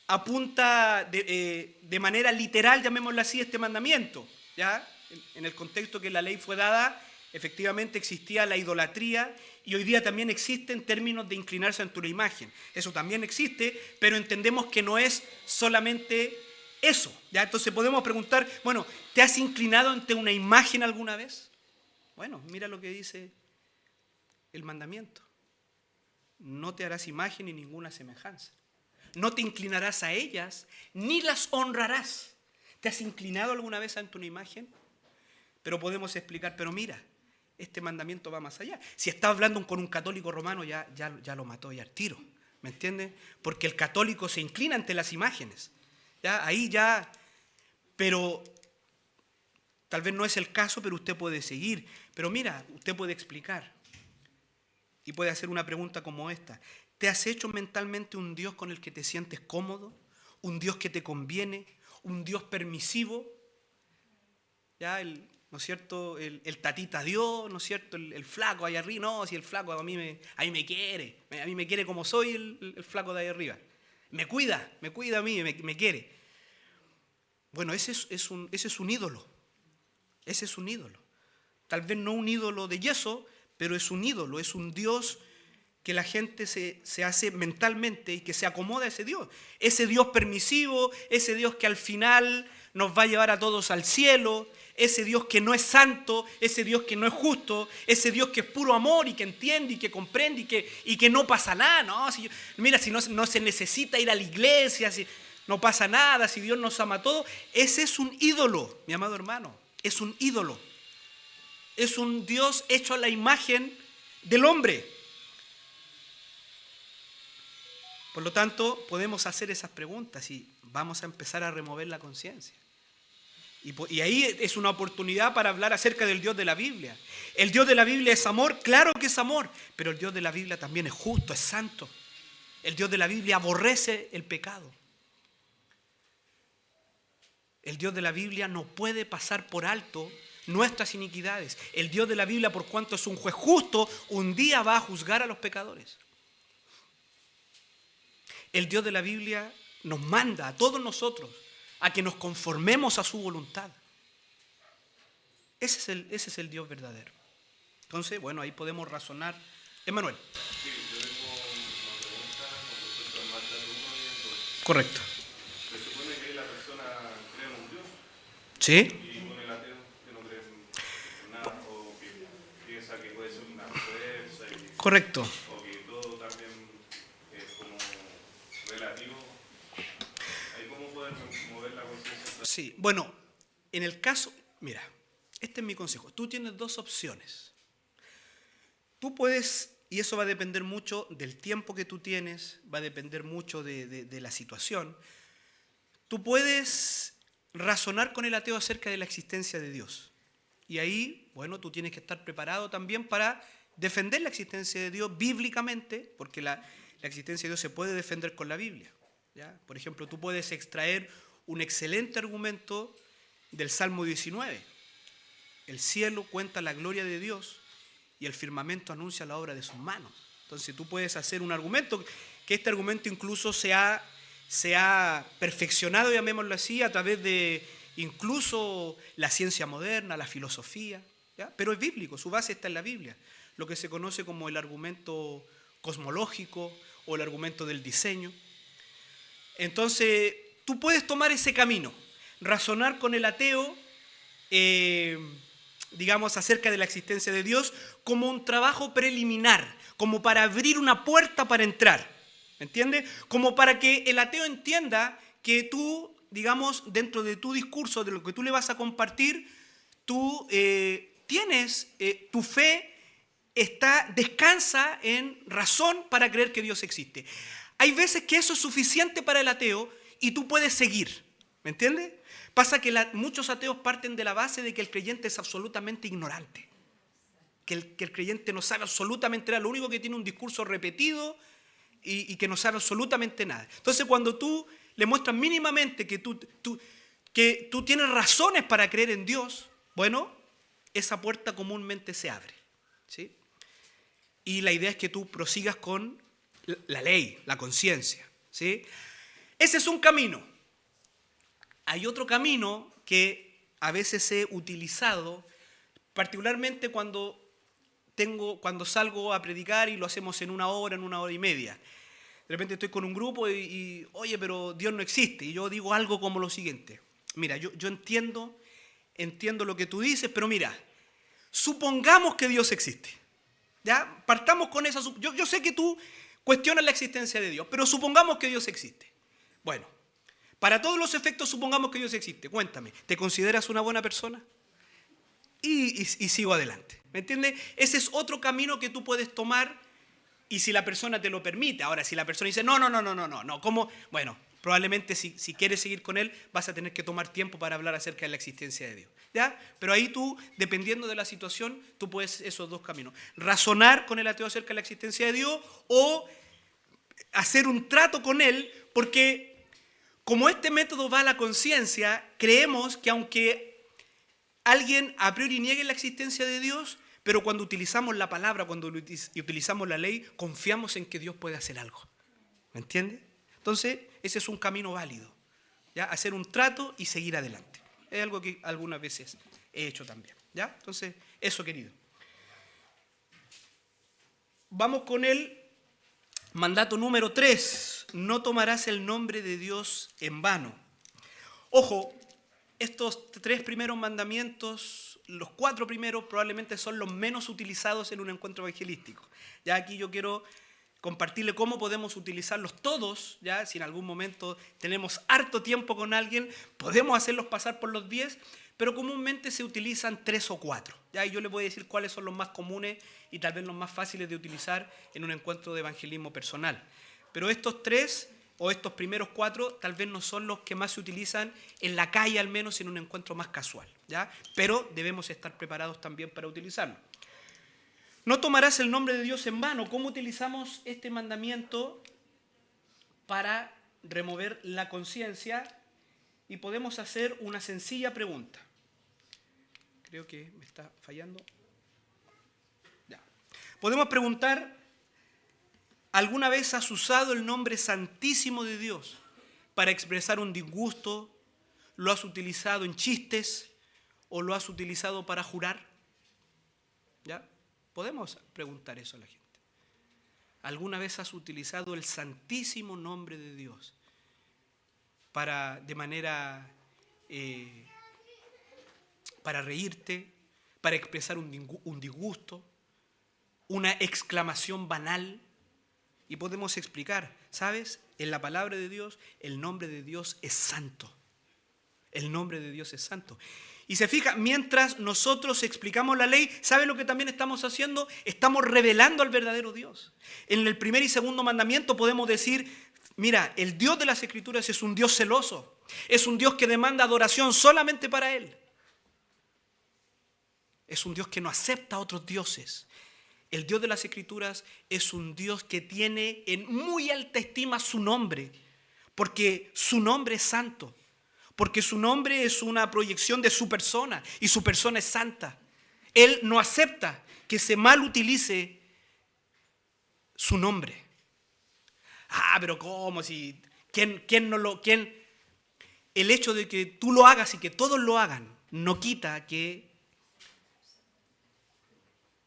apunta de manera literal, llamémoslo así, este mandamiento. ¿Ya? En el contexto que la ley fue dada, efectivamente existía la idolatría y hoy día también existe en términos de inclinarse ante una imagen. Eso también existe, pero entendemos que no es solamente eso. ¿Ya? Entonces podemos preguntar, bueno, ¿te has inclinado ante una imagen alguna vez? Bueno, mira lo que dice el mandamiento. No te harás imagen ni ninguna semejanza. No te inclinarás a ellas, ni las honrarás. ¿Te has inclinado alguna vez ante una imagen? Pero podemos explicar, pero mira, este mandamiento va más allá. Si está hablando con un católico romano, ya lo mató ya al tiro, ¿me entiendes? Porque el católico se inclina ante las imágenes. ¿Ya? Ahí ya, pero tal vez no es el caso, pero usted puede seguir. Pero mira, usted puede explicar y puede hacer una pregunta como esta. ¿Te has hecho mentalmente un Dios con el que te sientes cómodo? ¿Un Dios que te conviene? ¿Un Dios permisivo? ¿Ya? ¿No es cierto? El tatita Dios, ¿no es cierto? El flaco ahí arriba. No, si el flaco a mí me quiere. A mí me quiere como soy el flaco de ahí arriba. Me cuida a mí, me quiere. Bueno, ese es un ídolo. Ese es un ídolo. Tal vez no un ídolo de yeso, pero es un ídolo, es un Dios que la gente se hace mentalmente y que se acomoda a ese Dios. Ese Dios permisivo, ese Dios que al final nos va a llevar a todos al cielo, ese Dios que no es santo, ese Dios que no es justo, ese Dios que es puro amor y que entiende y que comprende y que no pasa nada. No, mira, si no se necesita ir a la iglesia, si no pasa nada, si Dios nos ama a todos. Ese es un ídolo, mi amado hermano, es un ídolo. Es un Dios hecho a la imagen del hombre. Por lo tanto, podemos hacer esas preguntas y vamos a empezar a remover la conciencia. Y ahí es una oportunidad para hablar acerca del Dios de la Biblia. El Dios de la Biblia es amor, claro que es amor, pero el Dios de la Biblia también es justo, es santo. El Dios de la Biblia aborrece el pecado. El Dios de la Biblia no puede pasar por alto nuestras iniquidades. El Dios de la Biblia, por cuanto es un juez justo, un día va a juzgar a los pecadores. El Dios de la Biblia nos manda a todos nosotros a que nos conformemos a su voluntad. Ese es el Dios verdadero. Entonces, bueno, ahí podemos razonar. Emmanuel. Sí, yo tengo una pregunta con respecto al Marta 1 y el 2. Correcto. Se supone que la persona cree en un Dios ¿Sí? y con el ateo que no cree en nada o que piensa que puede ser una fuerza y, Correcto. o que todo también es como relativo. Ahí cómo poder mover la conciencia. Sí, bueno, en el caso, mira, este es mi consejo. Tú tienes dos opciones. Tú puedes, y eso va a depender mucho del tiempo que tú tienes, va a depender mucho de la situación. Tú puedes razonar con el ateo acerca de la existencia de Dios. Y ahí, bueno, tú tienes que estar preparado también para defender la existencia de Dios bíblicamente, porque la existencia de Dios se puede defender con la Biblia. ¿Ya? Por ejemplo, tú puedes extraer un excelente argumento del Salmo 19. El cielo cuenta la gloria de Dios y el firmamento anuncia la obra de sus manos. Entonces tú puedes hacer un argumento, que este argumento incluso se ha perfeccionado, llamémoslo así, a través de incluso la ciencia moderna, la filosofía, ¿ya? Pero es bíblico, su base está en la Biblia, lo que se conoce como el argumento cosmológico o el argumento del diseño. Entonces, tú puedes tomar ese camino, razonar con el ateo, digamos, acerca de la existencia de Dios como un trabajo preliminar, como para abrir una puerta para entrar, ¿me entiendes? Como para que el ateo entienda que tú, digamos, dentro de tu discurso, de lo que tú le vas a compartir, tú tienes, tu fe descansa en razón para creer que Dios existe. Hay veces que eso es suficiente para el ateo y tú puedes seguir, ¿me entiendes? Pasa que muchos ateos parten de la base de que el creyente es absolutamente ignorante, que el creyente no sabe absolutamente nada, lo único que tiene un discurso repetido y que no sabe absolutamente nada. Entonces, cuando tú le muestras mínimamente que tú tienes razones para creer en Dios, bueno, esa puerta comúnmente se abre, ¿sí? Y la idea es que tú prosigas con la ley, la conciencia, ¿sí? Ese es un camino. Hay otro camino que a veces he utilizado, particularmente cuando salgo a predicar y lo hacemos en una hora y media. De repente estoy con un grupo y oye, pero Dios no existe. Y yo digo algo como lo siguiente. Mira, yo entiendo lo que tú dices, pero mira, supongamos que Dios existe. ¿Ya? Partamos con esa. Yo sé que tú cuestionas la existencia de Dios, pero supongamos que Dios existe. Bueno, Para todos los efectos, supongamos que Dios existe. Cuéntame, ¿te consideras una buena persona? Y sigo adelante. ¿Me entiendes? Ese es otro camino que tú puedes tomar y si la persona te lo permite. Ahora, si la persona dice, no, ¿cómo? Bueno, probablemente si quieres seguir con él, vas a tener que tomar tiempo para hablar acerca de la existencia de Dios. ¿Ya? Pero ahí tú, dependiendo de la situación, tú puedes esos dos caminos. Razonar con el ateo acerca de la existencia de Dios o hacer un trato con él, porque como este método va a la conciencia, creemos que aunque alguien a priori niegue la existencia de Dios, pero cuando utilizamos la palabra, cuando utilizamos la ley, confiamos en que Dios puede hacer algo. ¿Me entiendes? Entonces, ese es un camino válido. ¿Ya? Hacer un trato y seguir adelante. Es algo que algunas veces he hecho también. ¿Ya? Entonces, eso, querido. Vamos con el mandato número 3. No tomarás el nombre de Dios en vano. Ojo, estos 3 primeros mandamientos, los 4 primeros probablemente son los menos utilizados en un encuentro evangelístico. Ya aquí yo quiero compartirle cómo podemos utilizarlos todos, ya si en algún momento tenemos harto tiempo con alguien, podemos hacerlos pasar por los 10, pero comúnmente se utilizan 3 o 4. Ya, y yo les voy a decir cuáles son los más comunes y tal vez los más fáciles de utilizar en un encuentro de evangelismo personal. Pero estos 3 o estos primeros 4 tal vez no son los que más se utilizan en la calle, al menos en un encuentro más casual, ¿ya? Pero debemos estar preparados también para utilizarlo. No tomarás el nombre de Dios en vano. ¿Cómo utilizamos este mandamiento para remover la conciencia? Y podemos hacer una sencilla pregunta. Creo que me está fallando. Ya. Podemos preguntar, ¿alguna vez has usado el nombre santísimo de Dios para expresar un disgusto? ¿Lo has utilizado en chistes o lo has utilizado para jurar? ¿Ya? Podemos preguntar eso a la gente. ¿Alguna vez has utilizado el santísimo nombre de Dios para reírte, para expresar un disgusto, una exclamación banal? Y podemos explicar, ¿sabes? En la palabra de Dios, el nombre de Dios es santo. El nombre de Dios es santo. Y se fija, mientras nosotros explicamos la ley, ¿sabe lo que también estamos haciendo? Estamos revelando al verdadero Dios. En el primer y segundo mandamiento podemos decir, mira, el Dios de las Escrituras es un Dios celoso. Es un Dios que demanda adoración solamente para Él. Es un Dios que no acepta a otros dioses. El Dios de las Escrituras es un Dios que tiene en muy alta estima su nombre, porque su nombre es santo. Porque su nombre es una proyección de su persona y su persona es santa. Él no acepta que se mal utilice su nombre. Pero ¿cómo? Si, ¿quién no lo...? El hecho de que tú lo hagas y que todos lo hagan no quita que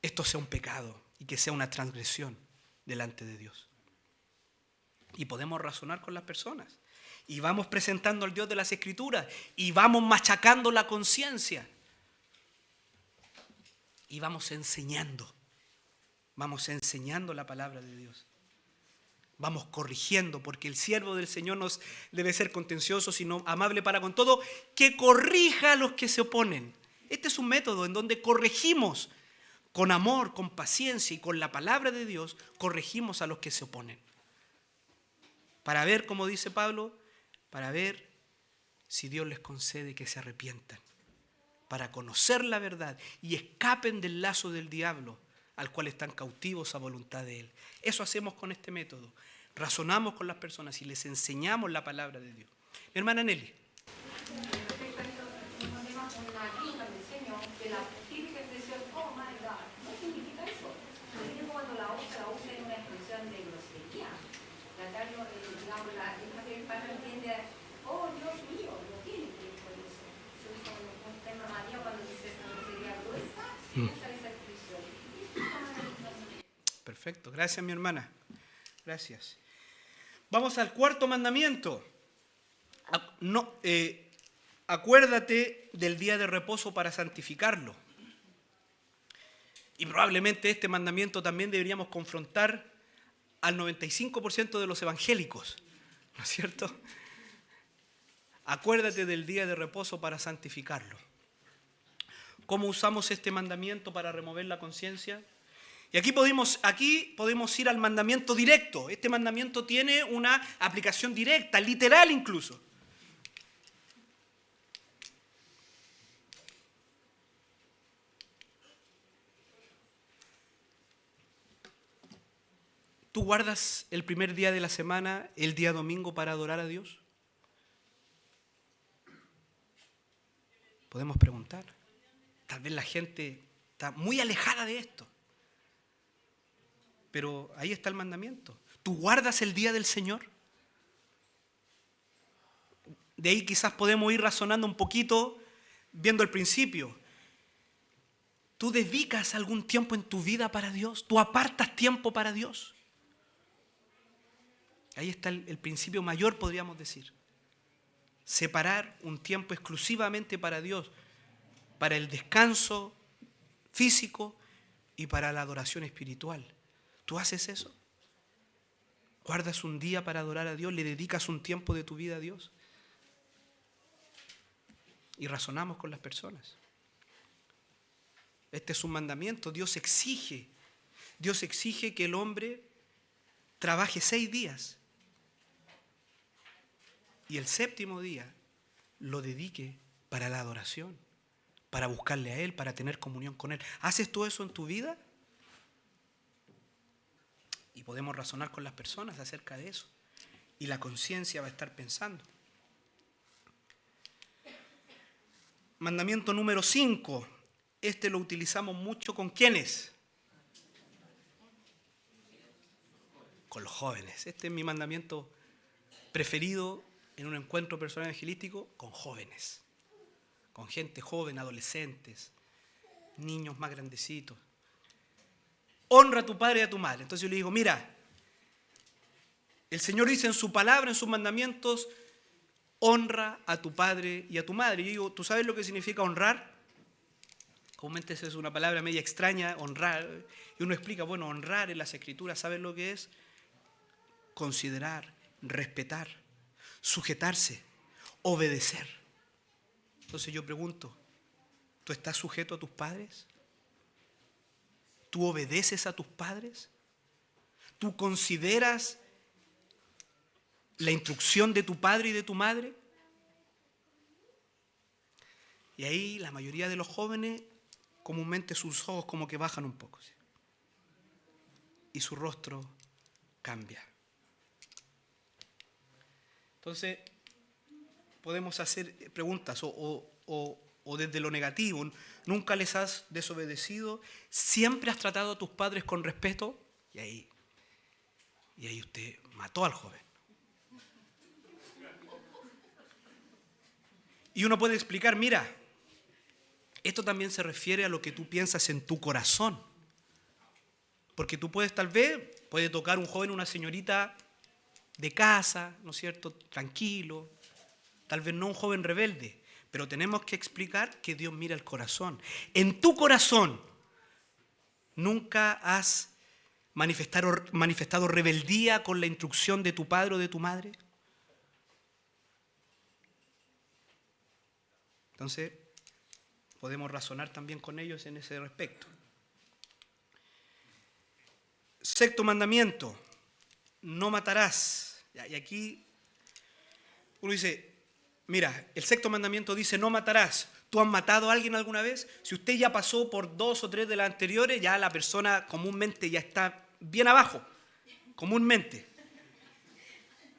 esto sea un pecado y que sea una transgresión delante de Dios. Y podemos razonar con las personas. Y vamos presentando al Dios de las Escrituras. Y vamos machacando la conciencia. Y vamos enseñando. Vamos enseñando la palabra de Dios. Vamos corrigiendo, porque el siervo del Señor nos debe ser contencioso, sino amable para con todo, que corrija a los que se oponen. Este es un método en donde corregimos con amor, con paciencia y con la palabra de Dios, corregimos a los que se oponen. Para ver, como dice Pablo, para ver si Dios les concede que se arrepientan, para conocer la verdad y escapen del lazo del diablo al cual están cautivos a voluntad de Él. Eso hacemos con este método. Razonamos con las personas y les enseñamos la palabra de Dios. Mi hermana Nelly. Respecto a esto, ponemos una gringa del Señor de la típica expresión, oh my God. No significa eso. Significa cuando la usa en una expresión de grosería. Digamos, el padre entiende, oh Dios mío, no tiene que ir por eso. Se usa un tema María cuando dice esta grosería gruesa, se usa esa expresión. Perfecto, gracias mi hermana. Gracias. Vamos al cuarto mandamiento. Acuérdate del día de reposo para santificarlo. Y probablemente este mandamiento también deberíamos confrontar al 95% de los evangélicos, ¿no es cierto? Acuérdate del día de reposo para santificarlo. ¿Cómo usamos este mandamiento para remover la conciencia? Y aquí podemos ir al mandamiento directo. Este mandamiento tiene una aplicación directa, literal incluso. ¿Tú guardas el primer día de la semana, el día domingo, para adorar a Dios? Podemos preguntar. Tal vez la gente está muy alejada de esto. Pero ahí está el mandamiento. ¿Tú guardas el día del Señor? De ahí quizás podemos ir razonando un poquito, viendo el principio. ¿Tú dedicas algún tiempo en tu vida para Dios? ¿Tú apartas tiempo para Dios? Ahí está el principio mayor, podríamos decir. Separar un tiempo exclusivamente para Dios, para el descanso físico y para la adoración espiritual. ¿Tú haces eso? ¿Guardas un día para adorar a Dios? ¿Le dedicas un tiempo de tu vida a Dios? Y razonamos con las personas. Este es un mandamiento. Dios exige que el hombre trabaje 6 días. Y el 7º día lo dedique para la adoración, para buscarle a Él, para tener comunión con Él. ¿Haces tú eso en tu vida? Y podemos razonar con las personas acerca de eso. Y la conciencia va a estar pensando. Mandamiento número 5. Este lo utilizamos mucho ¿con quiénes? Con los jóvenes. Este es mi mandamiento preferido en un encuentro personal evangelístico, con jóvenes. Con gente joven, adolescentes, niños más grandecitos. Honra a tu padre y a tu madre. Entonces yo le digo, mira, el Señor dice en su palabra, en sus mandamientos, honra a tu padre y a tu madre. Y yo digo, ¿tú sabes lo que significa honrar? Comúnmente esa es una palabra media extraña, honrar. Y uno explica, bueno, honrar en las Escrituras, ¿sabes lo que es? Considerar, respetar, sujetarse, obedecer. Entonces yo pregunto, ¿tú estás sujeto a tus padres? ¿Tú obedeces a tus padres? ¿Tú consideras la instrucción de tu padre y de tu madre? Y ahí la mayoría de los jóvenes, comúnmente sus ojos como que bajan un poco, ¿sí? Y su rostro cambia. Entonces, podemos hacer preguntas o desde lo negativo. ¿Nunca les has desobedecido? ¿Siempre has tratado a tus padres con respeto? Y ahí usted mató al joven. Y uno puede explicar, mira, esto también se refiere a lo que tú piensas en tu corazón. Porque tú puedes, tal vez, puede tocar un joven, una señorita de casa, ¿no es cierto?, tranquilo, tal vez no un joven rebelde, pero tenemos que explicar que Dios mira el corazón. En tu corazón, ¿nunca has manifestado rebeldía con la instrucción de tu padre o de tu madre? Entonces, podemos razonar también con ellos en ese respecto. 6º mandamiento, no matarás. Y aquí uno dice, mira, el 6º mandamiento dice no matarás. ¿Tú has matado a alguien alguna vez? Si usted ya pasó por 2 o 3 de las anteriores, ya la persona comúnmente ya está bien abajo, comúnmente.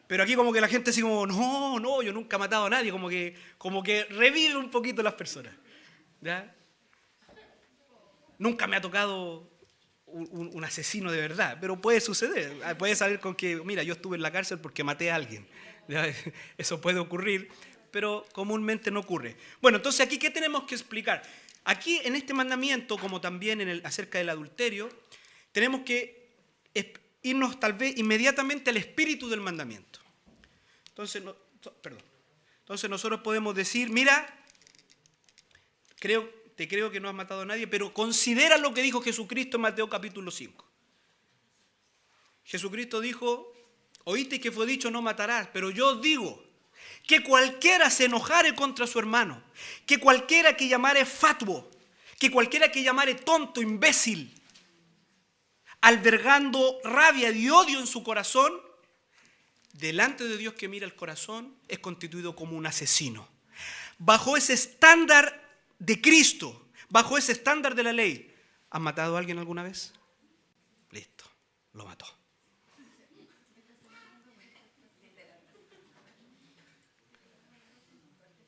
Pero aquí como que la gente así como, no, yo nunca he matado a nadie, como que revive un poquito las personas. ¿Ya? Nunca me ha tocado un asesino de verdad, pero puede suceder. Puede salir con que, mira, yo estuve en la cárcel porque maté a alguien. ¿Ya? Eso puede ocurrir, pero comúnmente no ocurre. Bueno, entonces aquí, ¿qué tenemos que explicar? Aquí en este mandamiento, como también acerca del adulterio, tenemos que irnos tal vez inmediatamente al espíritu del mandamiento. Entonces nosotros podemos decir, mira, te creo que no has matado a nadie, pero considera lo que dijo Jesucristo en Mateo capítulo 5. Jesucristo dijo, oíste que fue dicho no matarás, pero yo os digo que cualquiera se enojare contra su hermano, que cualquiera que llamare fatuo, que cualquiera que llamare tonto, imbécil, albergando rabia y odio en su corazón, delante de Dios que mira el corazón, es constituido como un asesino. Bajo ese estándar de Cristo, bajo ese estándar de la ley, ¿has matado a alguien alguna vez? Listo, lo mató.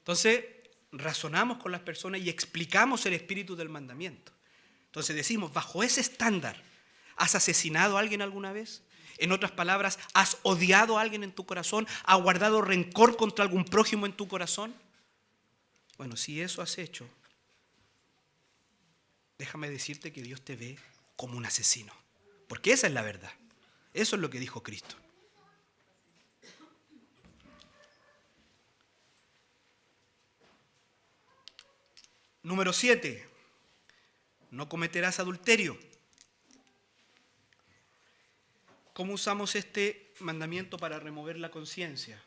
Entonces, razonamos con las personas y explicamos el espíritu del mandamiento. Entonces decimos, bajo ese estándar, ¿has asesinado a alguien alguna vez? En otras palabras, ¿has odiado a alguien en tu corazón? ¿Has guardado rencor contra algún prójimo en tu corazón? Bueno, si eso has hecho, déjame decirte que Dios te ve como un asesino. Porque esa es la verdad. Eso es lo que dijo Cristo. Número 7. No cometerás adulterio. ¿Cómo usamos este mandamiento para remover la conciencia?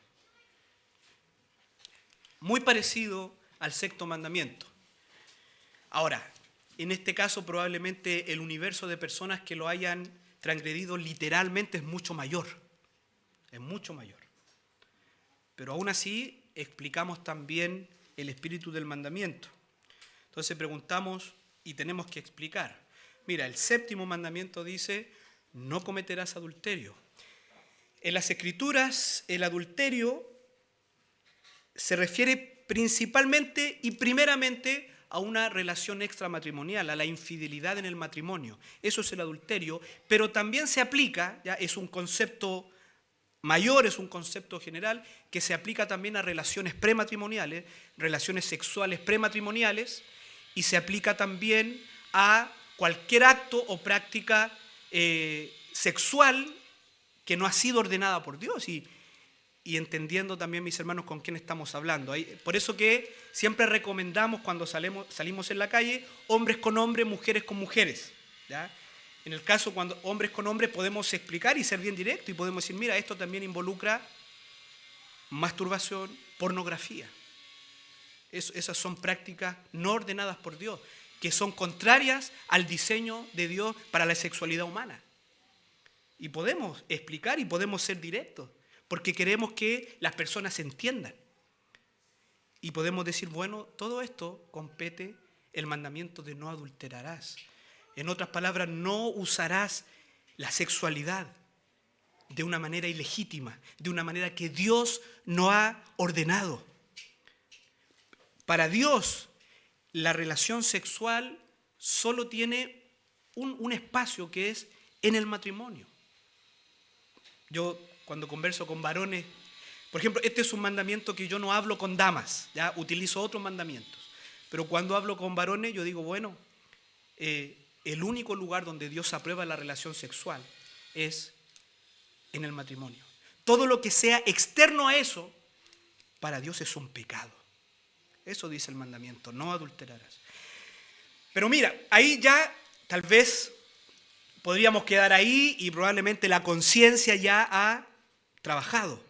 Muy parecido al sexto mandamiento. Ahora, en este caso probablemente el universo de personas que lo hayan transgredido literalmente es mucho mayor. Es mucho mayor. Pero aún así explicamos también el espíritu del mandamiento. Entonces preguntamos y tenemos que explicar. Mira, el séptimo mandamiento dice, no cometerás adulterio. En las Escrituras, el adulterio se refiere principalmente y primeramente a una relación extramatrimonial, a la infidelidad en el matrimonio. Eso es el adulterio, pero también se aplica, ya es un concepto mayor, es un concepto general, que se aplica también a relaciones prematrimoniales, relaciones sexuales prematrimoniales, y se aplica también a cualquier acto o práctica sexual que no ha sido ordenada por Dios. Y entendiendo también, mis hermanos, con quién estamos hablando. Por eso que siempre recomendamos cuando salimos en la calle, hombres con hombres, mujeres con mujeres. ¿Ya? En el caso cuando hombres con hombres podemos explicar y ser bien directos y podemos decir, mira, esto también involucra masturbación, pornografía. Esas son prácticas no ordenadas por Dios, que son contrarias al diseño de Dios para la sexualidad humana. Y podemos explicar y podemos ser directos, porque queremos que las personas entiendan. Y podemos decir, bueno, todo esto compete el mandamiento de no adulterarás. En otras palabras, no usarás la sexualidad de una manera ilegítima, de una manera que Dios no ha ordenado. Para Dios, la relación sexual solo tiene un espacio que es en el matrimonio. Yo cuando converso con varones, por ejemplo, este es un mandamiento que yo no hablo con damas, ya utilizo otros mandamientos. Pero cuando hablo con varones, yo digo, bueno, el único lugar donde Dios aprueba la relación sexual es en el matrimonio. Todo lo que sea externo a eso, para Dios es un pecado. Eso dice el mandamiento, no adulterarás. Pero mira, ahí ya tal vez podríamos quedar ahí y probablemente la conciencia ya ha trabajado.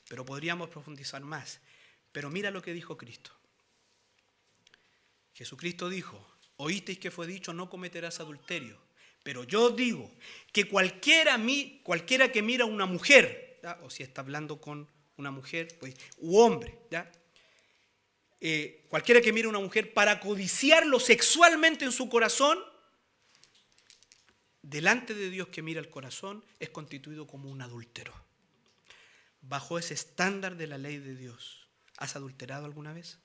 Pero podríamos profundizar más. Pero mira lo que dijo Cristo. Jesucristo dijo, oísteis que fue dicho, no cometerás adulterio. Pero yo digo que cualquiera que mira a una mujer, ¿ya? O si está hablando con una mujer, pues, u hombre, ¿ya? Cualquiera que mire a una mujer para codiciarlo sexualmente en su corazón, delante de Dios que mira el corazón, es constituido como un adúltero. Bajo ese estándar de la ley de Dios, ¿has adulterado alguna vez?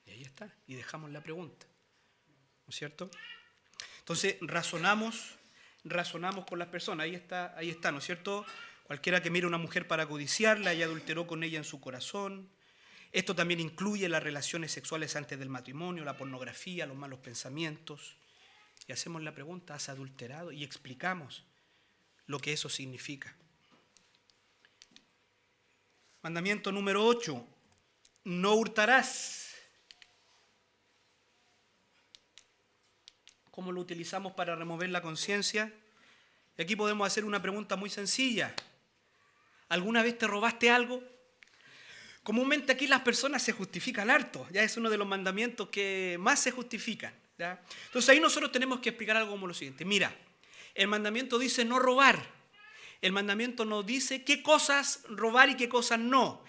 Y ahí está, y dejamos la pregunta, ¿no es cierto? Entonces razonamos con las personas, ahí está, ¿no es cierto? Cualquiera que mire a una mujer para codiciarla y adulteró con ella en su corazón. Esto también incluye las relaciones sexuales antes del matrimonio, la pornografía, los malos pensamientos. Y hacemos la pregunta, ¿has adulterado? Y explicamos lo que eso significa. Mandamiento número 8, no hurtarás. ¿Cómo lo utilizamos para remover la conciencia? Y aquí podemos hacer una pregunta muy sencilla. ¿Alguna vez te robaste algo? Comúnmente aquí las personas se justifican harto, ya es uno de los mandamientos que más se justifican, ¿ya? Entonces ahí nosotros tenemos que explicar algo como lo siguiente. Mira, el mandamiento dice no robar. El mandamiento nos dice qué cosas robar y qué cosas no.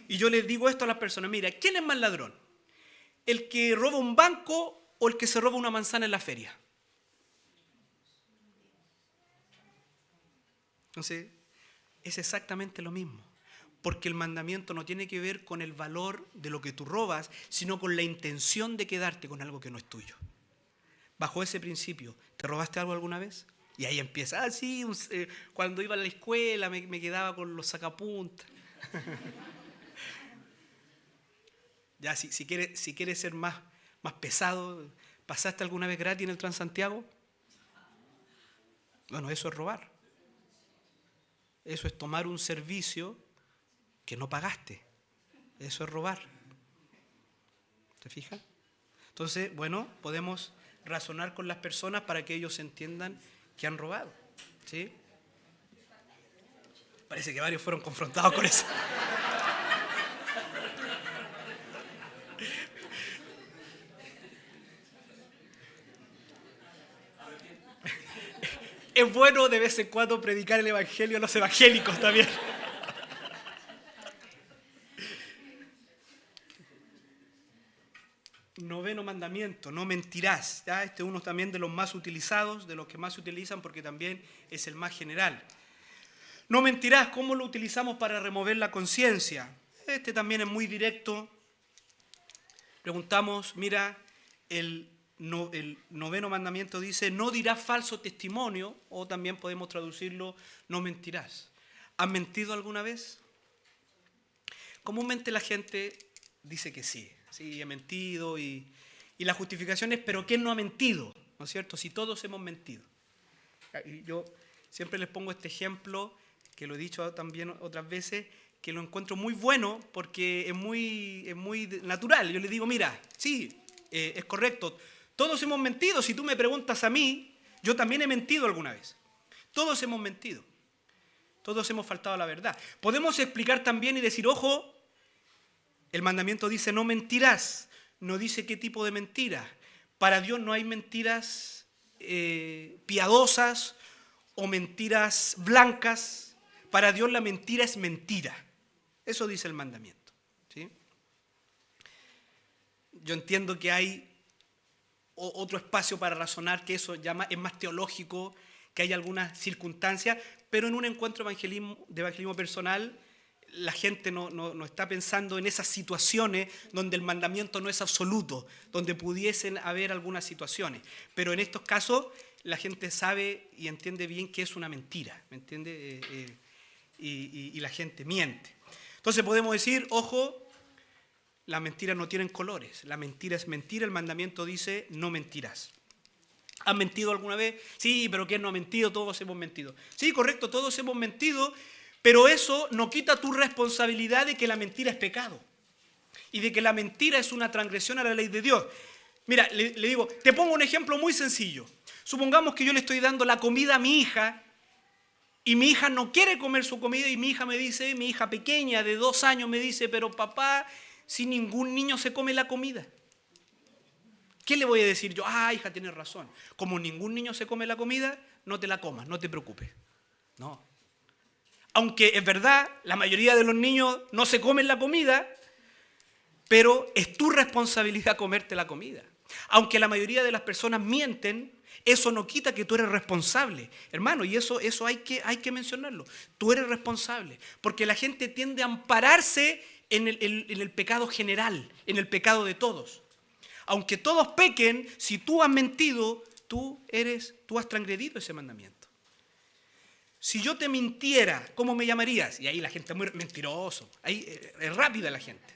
Y yo les digo esto a las personas, mira, ¿quién es más ladrón? ¿El que roba un banco o el que se roba una manzana en la feria? Entonces, es exactamente lo mismo. Porque el mandamiento no tiene que ver con el valor de lo que tú robas, sino con la intención de quedarte con algo que no es tuyo. Bajo ese principio, ¿te robaste algo alguna vez? Y ahí empieza, sí, cuando iba a la escuela me quedaba con los sacapuntas. Ya, si quieres ser más pesado, ¿pasaste alguna vez gratis en el Transantiago? Bueno, eso es robar. Eso es tomar un servicio que no pagaste. Eso es robar. ¿Te fijas? Entonces, bueno, podemos razonar con las personas para que ellos entiendan que han robado. ¿Sí? Parece que varios fueron confrontados con eso. Es bueno de vez en cuando predicar el evangelio a los evangélicos también. Noveno mandamiento, no mentirás. ¿Ya? Este es uno también de los más utilizados, de los que más se utilizan porque también es el más general. No mentirás, ¿cómo lo utilizamos para remover la conciencia? Este también es muy directo. Preguntamos, mira, el noveno mandamiento dice, no dirás falso testimonio, o también podemos traducirlo, no mentirás. ¿Has mentido alguna vez? Comúnmente la gente dice que sí, he mentido, y la justificación es, pero ¿quién no ha mentido? ¿No es cierto? Si todos hemos mentido. Y yo siempre les pongo este ejemplo, que lo he dicho también otras veces, que lo encuentro muy bueno porque es muy natural. Yo les digo, mira, sí, es correcto, todos hemos mentido. Si tú me preguntas a mí, yo también he mentido alguna vez. Todos hemos mentido. Todos hemos faltado a la verdad. Podemos explicar también y decir, ojo, el mandamiento dice no mentirás, no dice qué tipo de mentira. Para Dios no hay mentiras piadosas o mentiras blancas. Para Dios la mentira es mentira. Eso dice el mandamiento. ¿Sí? Yo entiendo que hay otro espacio para razonar, que eso ya es más teológico, que hay algunas circunstancias, pero en un encuentro de evangelismo personal, la gente no está pensando en esas situaciones donde el mandamiento no es absoluto, donde pudiesen haber algunas situaciones. Pero en estos casos la gente sabe y entiende bien que es una mentira, ¿me entiende? Y la gente miente. Entonces podemos decir, ojo, las mentiras no tienen colores, la mentira es mentira, el mandamiento dice no mentirás. ¿Has mentido alguna vez? Sí, pero ¿quién no ha mentido? Todos hemos mentido. Sí, correcto, todos hemos mentido, pero eso no quita tu responsabilidad de que la mentira es pecado y de que la mentira es una transgresión a la ley de Dios. Mira, le digo, te pongo un ejemplo muy sencillo. Supongamos que yo le estoy dando la comida a mi hija y mi hija no quiere comer su comida y mi hija pequeña de 2 años me dice, pero papá, si ningún niño se come la comida. ¿Qué le voy a decir yo? Ah, hija, tienes razón. Como ningún niño se come la comida, no te la comas, no te preocupes. No. Aunque es verdad, la mayoría de los niños no se comen la comida, pero es tu responsabilidad comerte la comida. Aunque la mayoría de las personas mienten, eso no quita que tú eres responsable. Hermano, y eso hay que mencionarlo. Tú eres responsable, porque la gente tiende a ampararse en el pecado general, en el pecado de todos. Aunque todos pequen, si tú has mentido, tú has transgredido ese mandamiento. Si yo te mintiera, ¿cómo me llamarías? Y ahí la gente es muy mentiroso, ahí es rápida la gente.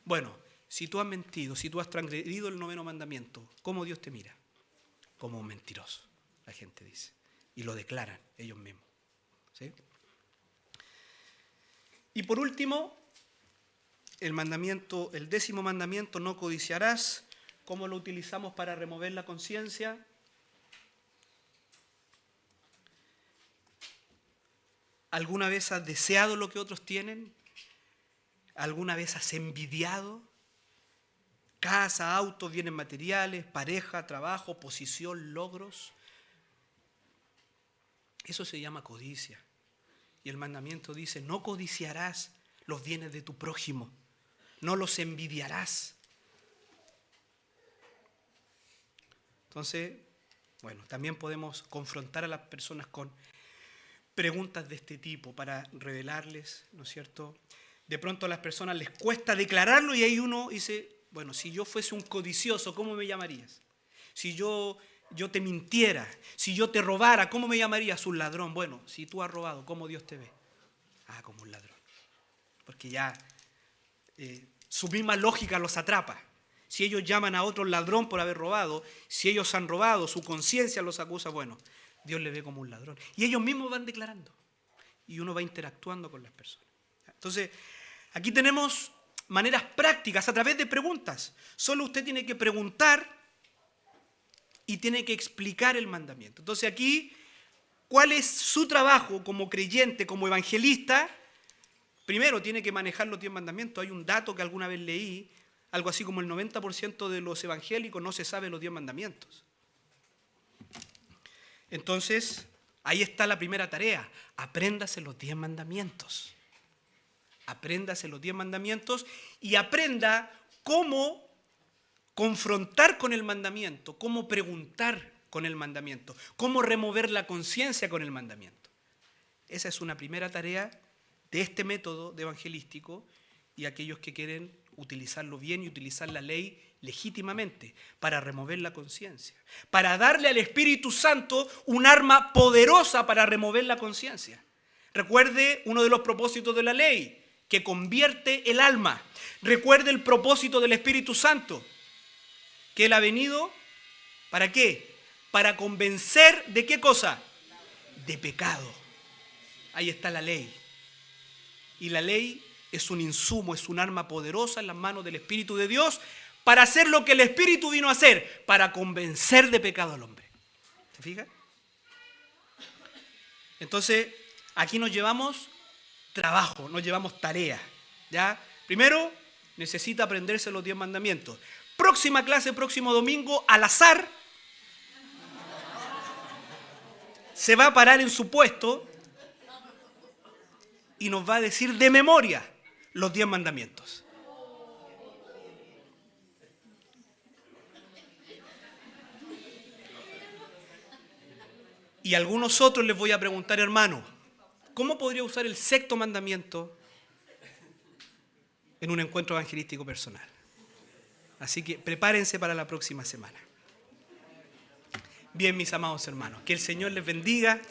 Bueno, si tú has mentido, si tú has transgredido el 9º mandamiento, ¿cómo Dios te mira? Como un mentiroso, la gente dice. Y lo declaran ellos mismos. ¿Sí? Y por último, el 10º mandamiento, no codiciarás. ¿Cómo lo utilizamos para remover la conciencia? ¿Alguna vez has deseado lo que otros tienen? ¿Alguna vez has envidiado? Casa, autos, bienes materiales, pareja, trabajo, posición, logros. Eso se llama codicia. Y el mandamiento dice, no codiciarás los bienes de tu prójimo, no los envidiarás. Entonces, bueno, también podemos confrontar a las personas con preguntas de este tipo para revelarles, ¿no es cierto? De pronto a las personas les cuesta declararlo y ahí uno dice, bueno, si yo fuese un codicioso, ¿cómo me llamarías? Si yo te mintiera, si yo te robara, ¿cómo me llamarías? Un ladrón. Bueno, si tú has robado, ¿cómo Dios te ve? Ah, como un ladrón. Porque ya su misma lógica los atrapa. Si ellos llaman a otro ladrón por haber robado, si ellos han robado, su conciencia los acusa, bueno, Dios le ve como un ladrón. Y ellos mismos van declarando. Y uno va interactuando con las personas. Entonces, aquí tenemos maneras prácticas a través de preguntas. Solo usted tiene que preguntar y tiene que explicar el mandamiento. Entonces aquí, ¿cuál es su trabajo como creyente, como evangelista? Primero, tiene que manejar los 10 mandamientos. Hay un dato que alguna vez leí, algo así como el 90% de los evangélicos no se sabe los 10 mandamientos. Entonces, ahí está la primera tarea. Apréndase los 10 mandamientos. Apréndase los 10 mandamientos y aprenda cómo confrontar con el mandamiento, cómo preguntar con el mandamiento, cómo remover la conciencia con el mandamiento. Esa es una primera tarea de este método de evangelístico y aquellos que quieren utilizarlo bien y utilizar la ley legítimamente para remover la conciencia, para darle al Espíritu Santo un arma poderosa para remover la conciencia. Recuerde uno de los propósitos de la ley, que convierte el alma. Recuerde el propósito del Espíritu Santo, que Él ha venido, ¿para qué? Para convencer de ¿qué cosa? De pecado. Ahí está la ley. Y la ley es un insumo, es un arma poderosa en las manos del Espíritu de Dios para hacer lo que el Espíritu vino a hacer, para convencer de pecado al hombre. ¿Se fija? Entonces, aquí nos llevamos trabajo, nos llevamos tarea. ¿Ya? Primero, necesita aprenderse los 10 mandamientos. Próxima clase, próximo domingo, al azar, se va a parar en su puesto y nos va a decir de memoria los 10 mandamientos. Y a algunos otros les voy a preguntar, hermano, ¿cómo podría usar el 6º mandamiento en un encuentro evangelístico personal? Así que prepárense para la próxima semana. Bien, mis amados hermanos, que el Señor les bendiga,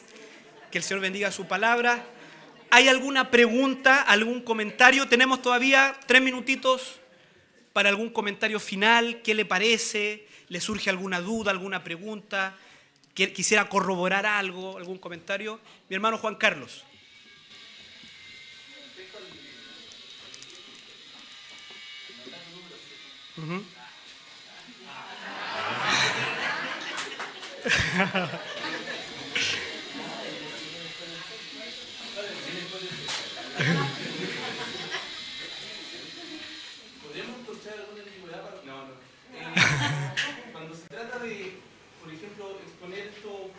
que el Señor bendiga su palabra. ¿Hay alguna pregunta, algún comentario? Tenemos todavía 3 minutitos para algún comentario final. ¿Qué le parece? ¿Le surge alguna duda, alguna pregunta? ¿Quisiera corroborar algo, algún comentario? Mi hermano Juan Carlos. Uh-huh. ¿Podríamos encontrar alguna antigüedad para...? No. Cuando se trata de, por ejemplo, exponer esto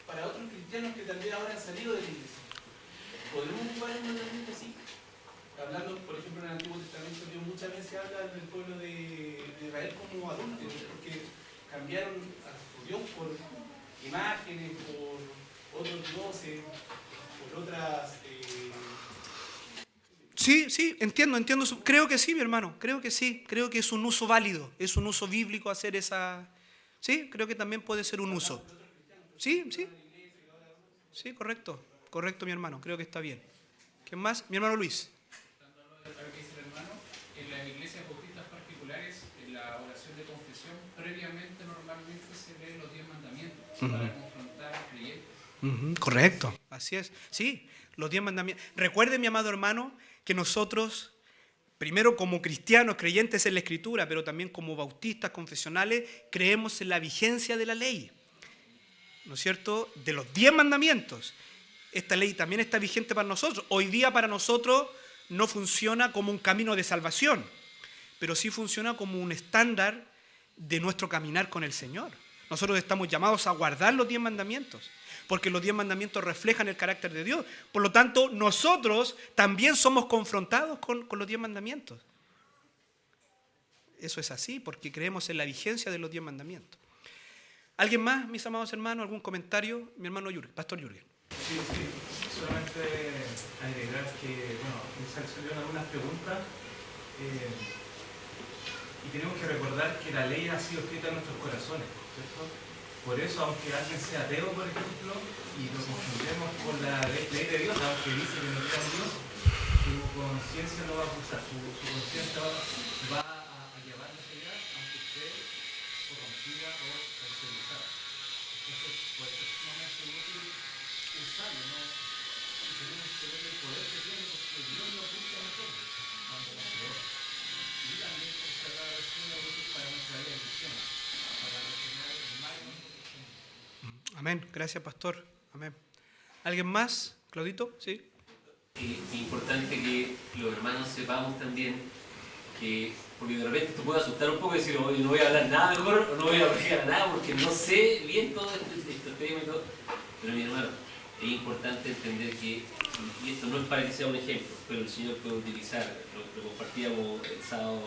para otros cristianos que también ahora han salido de la iglesia, ¿podemos ocupar un mandamiento así? Hablando, por ejemplo, en el Antiguo Testamento, que muchas veces se habla del pueblo de Israel como adúlteros, porque cambiaron a su Dios por imágenes, por otros dioses, por otras... Sí, entiendo. Creo que sí, mi hermano, creo que sí. Creo que es un uso válido, es un uso bíblico hacer esa... Sí, creo que también puede ser un uso. Sí, correcto, mi hermano, creo que está bien. ¿Quién más? Mi hermano Luis. En las iglesias bautistas particulares, en la oración de confesión, previamente normalmente se leen los 10 mandamientos para confrontar al creyente. Correcto, así es. Sí, los 10 mandamientos. Recuerde, mi amado hermano, que nosotros, primero como cristianos, creyentes en la Escritura, pero también como bautistas confesionales, creemos en la vigencia de la ley, ¿no es cierto?, de los 10 mandamientos. esta ley también está vigente para nosotros. Hoy día para nosotros no funciona como un camino de salvación, pero sí funciona como un estándar de nuestro caminar con el Señor. Nosotros estamos llamados a guardar los 10 mandamientos, porque los 10 mandamientos reflejan el carácter de Dios. Por lo tanto, nosotros también somos confrontados con los 10 mandamientos. Eso es así, porque creemos en la vigencia de los 10 mandamientos. ¿Alguien más, mis amados hermanos? ¿Algún comentario? Mi hermano Jürgen, Pastor Jürgen. Sí, solamente agregar que, me salieron algunas preguntas y tenemos que recordar que la ley ha sido escrita en nuestros corazones, ¿cierto? Por eso, aunque alguien sea ateo, por ejemplo, y lo confundemos con la ley de Dios, aunque dice que no crea en Dios, su conciencia no va a acusar, su conciencia va a llevarnos allá, aunque esté corrompida o perseguida. Entonces, por eso es sumamente útil usarlo, ¿no? Y tenemos que ver el poder que tiene, porque Dios lo puso a nosotros cuando nos creó. Y también conservar el Señor útil para nuestra vida de cristiana, para refrenar el mal que nosotros tenemos. Amén. Gracias, pastor. Amén. ¿Alguien más? ¿Claudito? ¿Sí? Es importante que los hermanos sepamos también que, porque de repente esto puede asustar un poco y decir, oye, no voy a hablar nada mejor, o no voy a predicar nada porque no sé bien todo este tema y todo. Pero mi hermano, es importante entender que, y esto no es para que sea un ejemplo, pero el Señor puede utilizar, lo compartíamos el sábado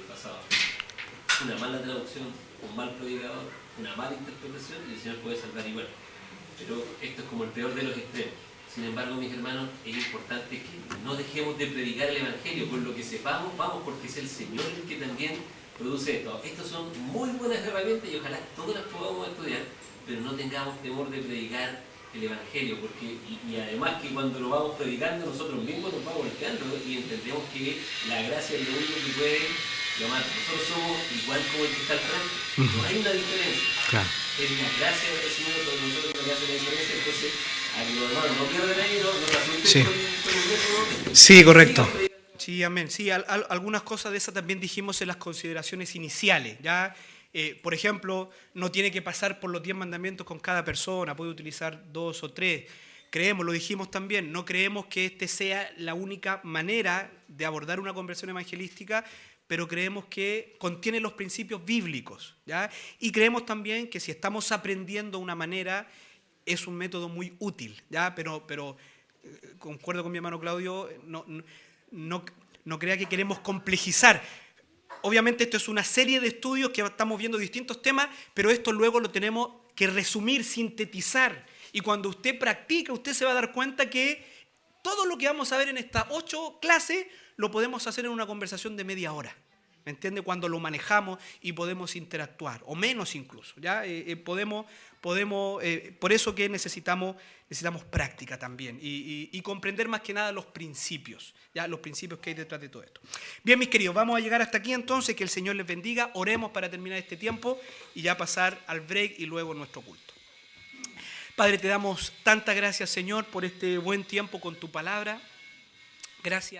pasado, una mala traducción, un mal predicador, una mala interpretación, y el Señor puede salvar igual. Pero esto es como el peor de los extremos. Sin embargo, mis hermanos, es importante que no dejemos de predicar el Evangelio. Con lo que sepamos, vamos, porque es el Señor el que también produce esto. Estas son muy buenas herramientas y ojalá todas las podamos estudiar, pero no tengamos temor de predicar el Evangelio, porque y además que cuando lo vamos predicando nosotros mismos nos vamos golpeando y entendemos que la gracia es lo único que puede llamar. Nosotros somos igual como el que está al frente. No hay una diferencia. Claro. Es la gracia del Señor sobre nosotros lo que hace la diferencia. Entonces, a que los hermanos no pierdan ahí, no se asusten Sí. con el método. Sí, correcto. Sí, amén. Sí, algunas cosas de esas también dijimos en las consideraciones iniciales. ¿Ya? Por ejemplo, no tiene que pasar por los 10 mandamientos con cada persona, puede utilizar 2 o 3. Creemos, lo dijimos también, no creemos que este sea la única manera de abordar una conversión evangelística, pero creemos que contiene los principios bíblicos, ¿ya? Y creemos también que si estamos aprendiendo una manera, es un método muy útil, ¿ya? Pero concuerdo con mi hermano Claudio, no crea que queremos complejizar. Obviamente esto es una serie de estudios que estamos viendo distintos temas, pero esto luego lo tenemos que resumir, sintetizar. Y cuando usted practica, usted se va a dar cuenta que todo lo que vamos a ver en estas 8 clases lo podemos hacer en una conversación de media hora. ¿Me entiende? Cuando lo manejamos y podemos interactuar, o menos incluso. ¿Ya? Podemos por eso que necesitamos práctica también y comprender más que nada los principios, ¿ya? Los principios que hay detrás de todo esto. Bien, mis queridos, vamos a llegar hasta aquí entonces, que el Señor les bendiga, oremos para terminar este tiempo y ya pasar al break y luego nuestro culto. Padre, te damos tantas gracias, Señor, por este buen tiempo con tu palabra. Gracias.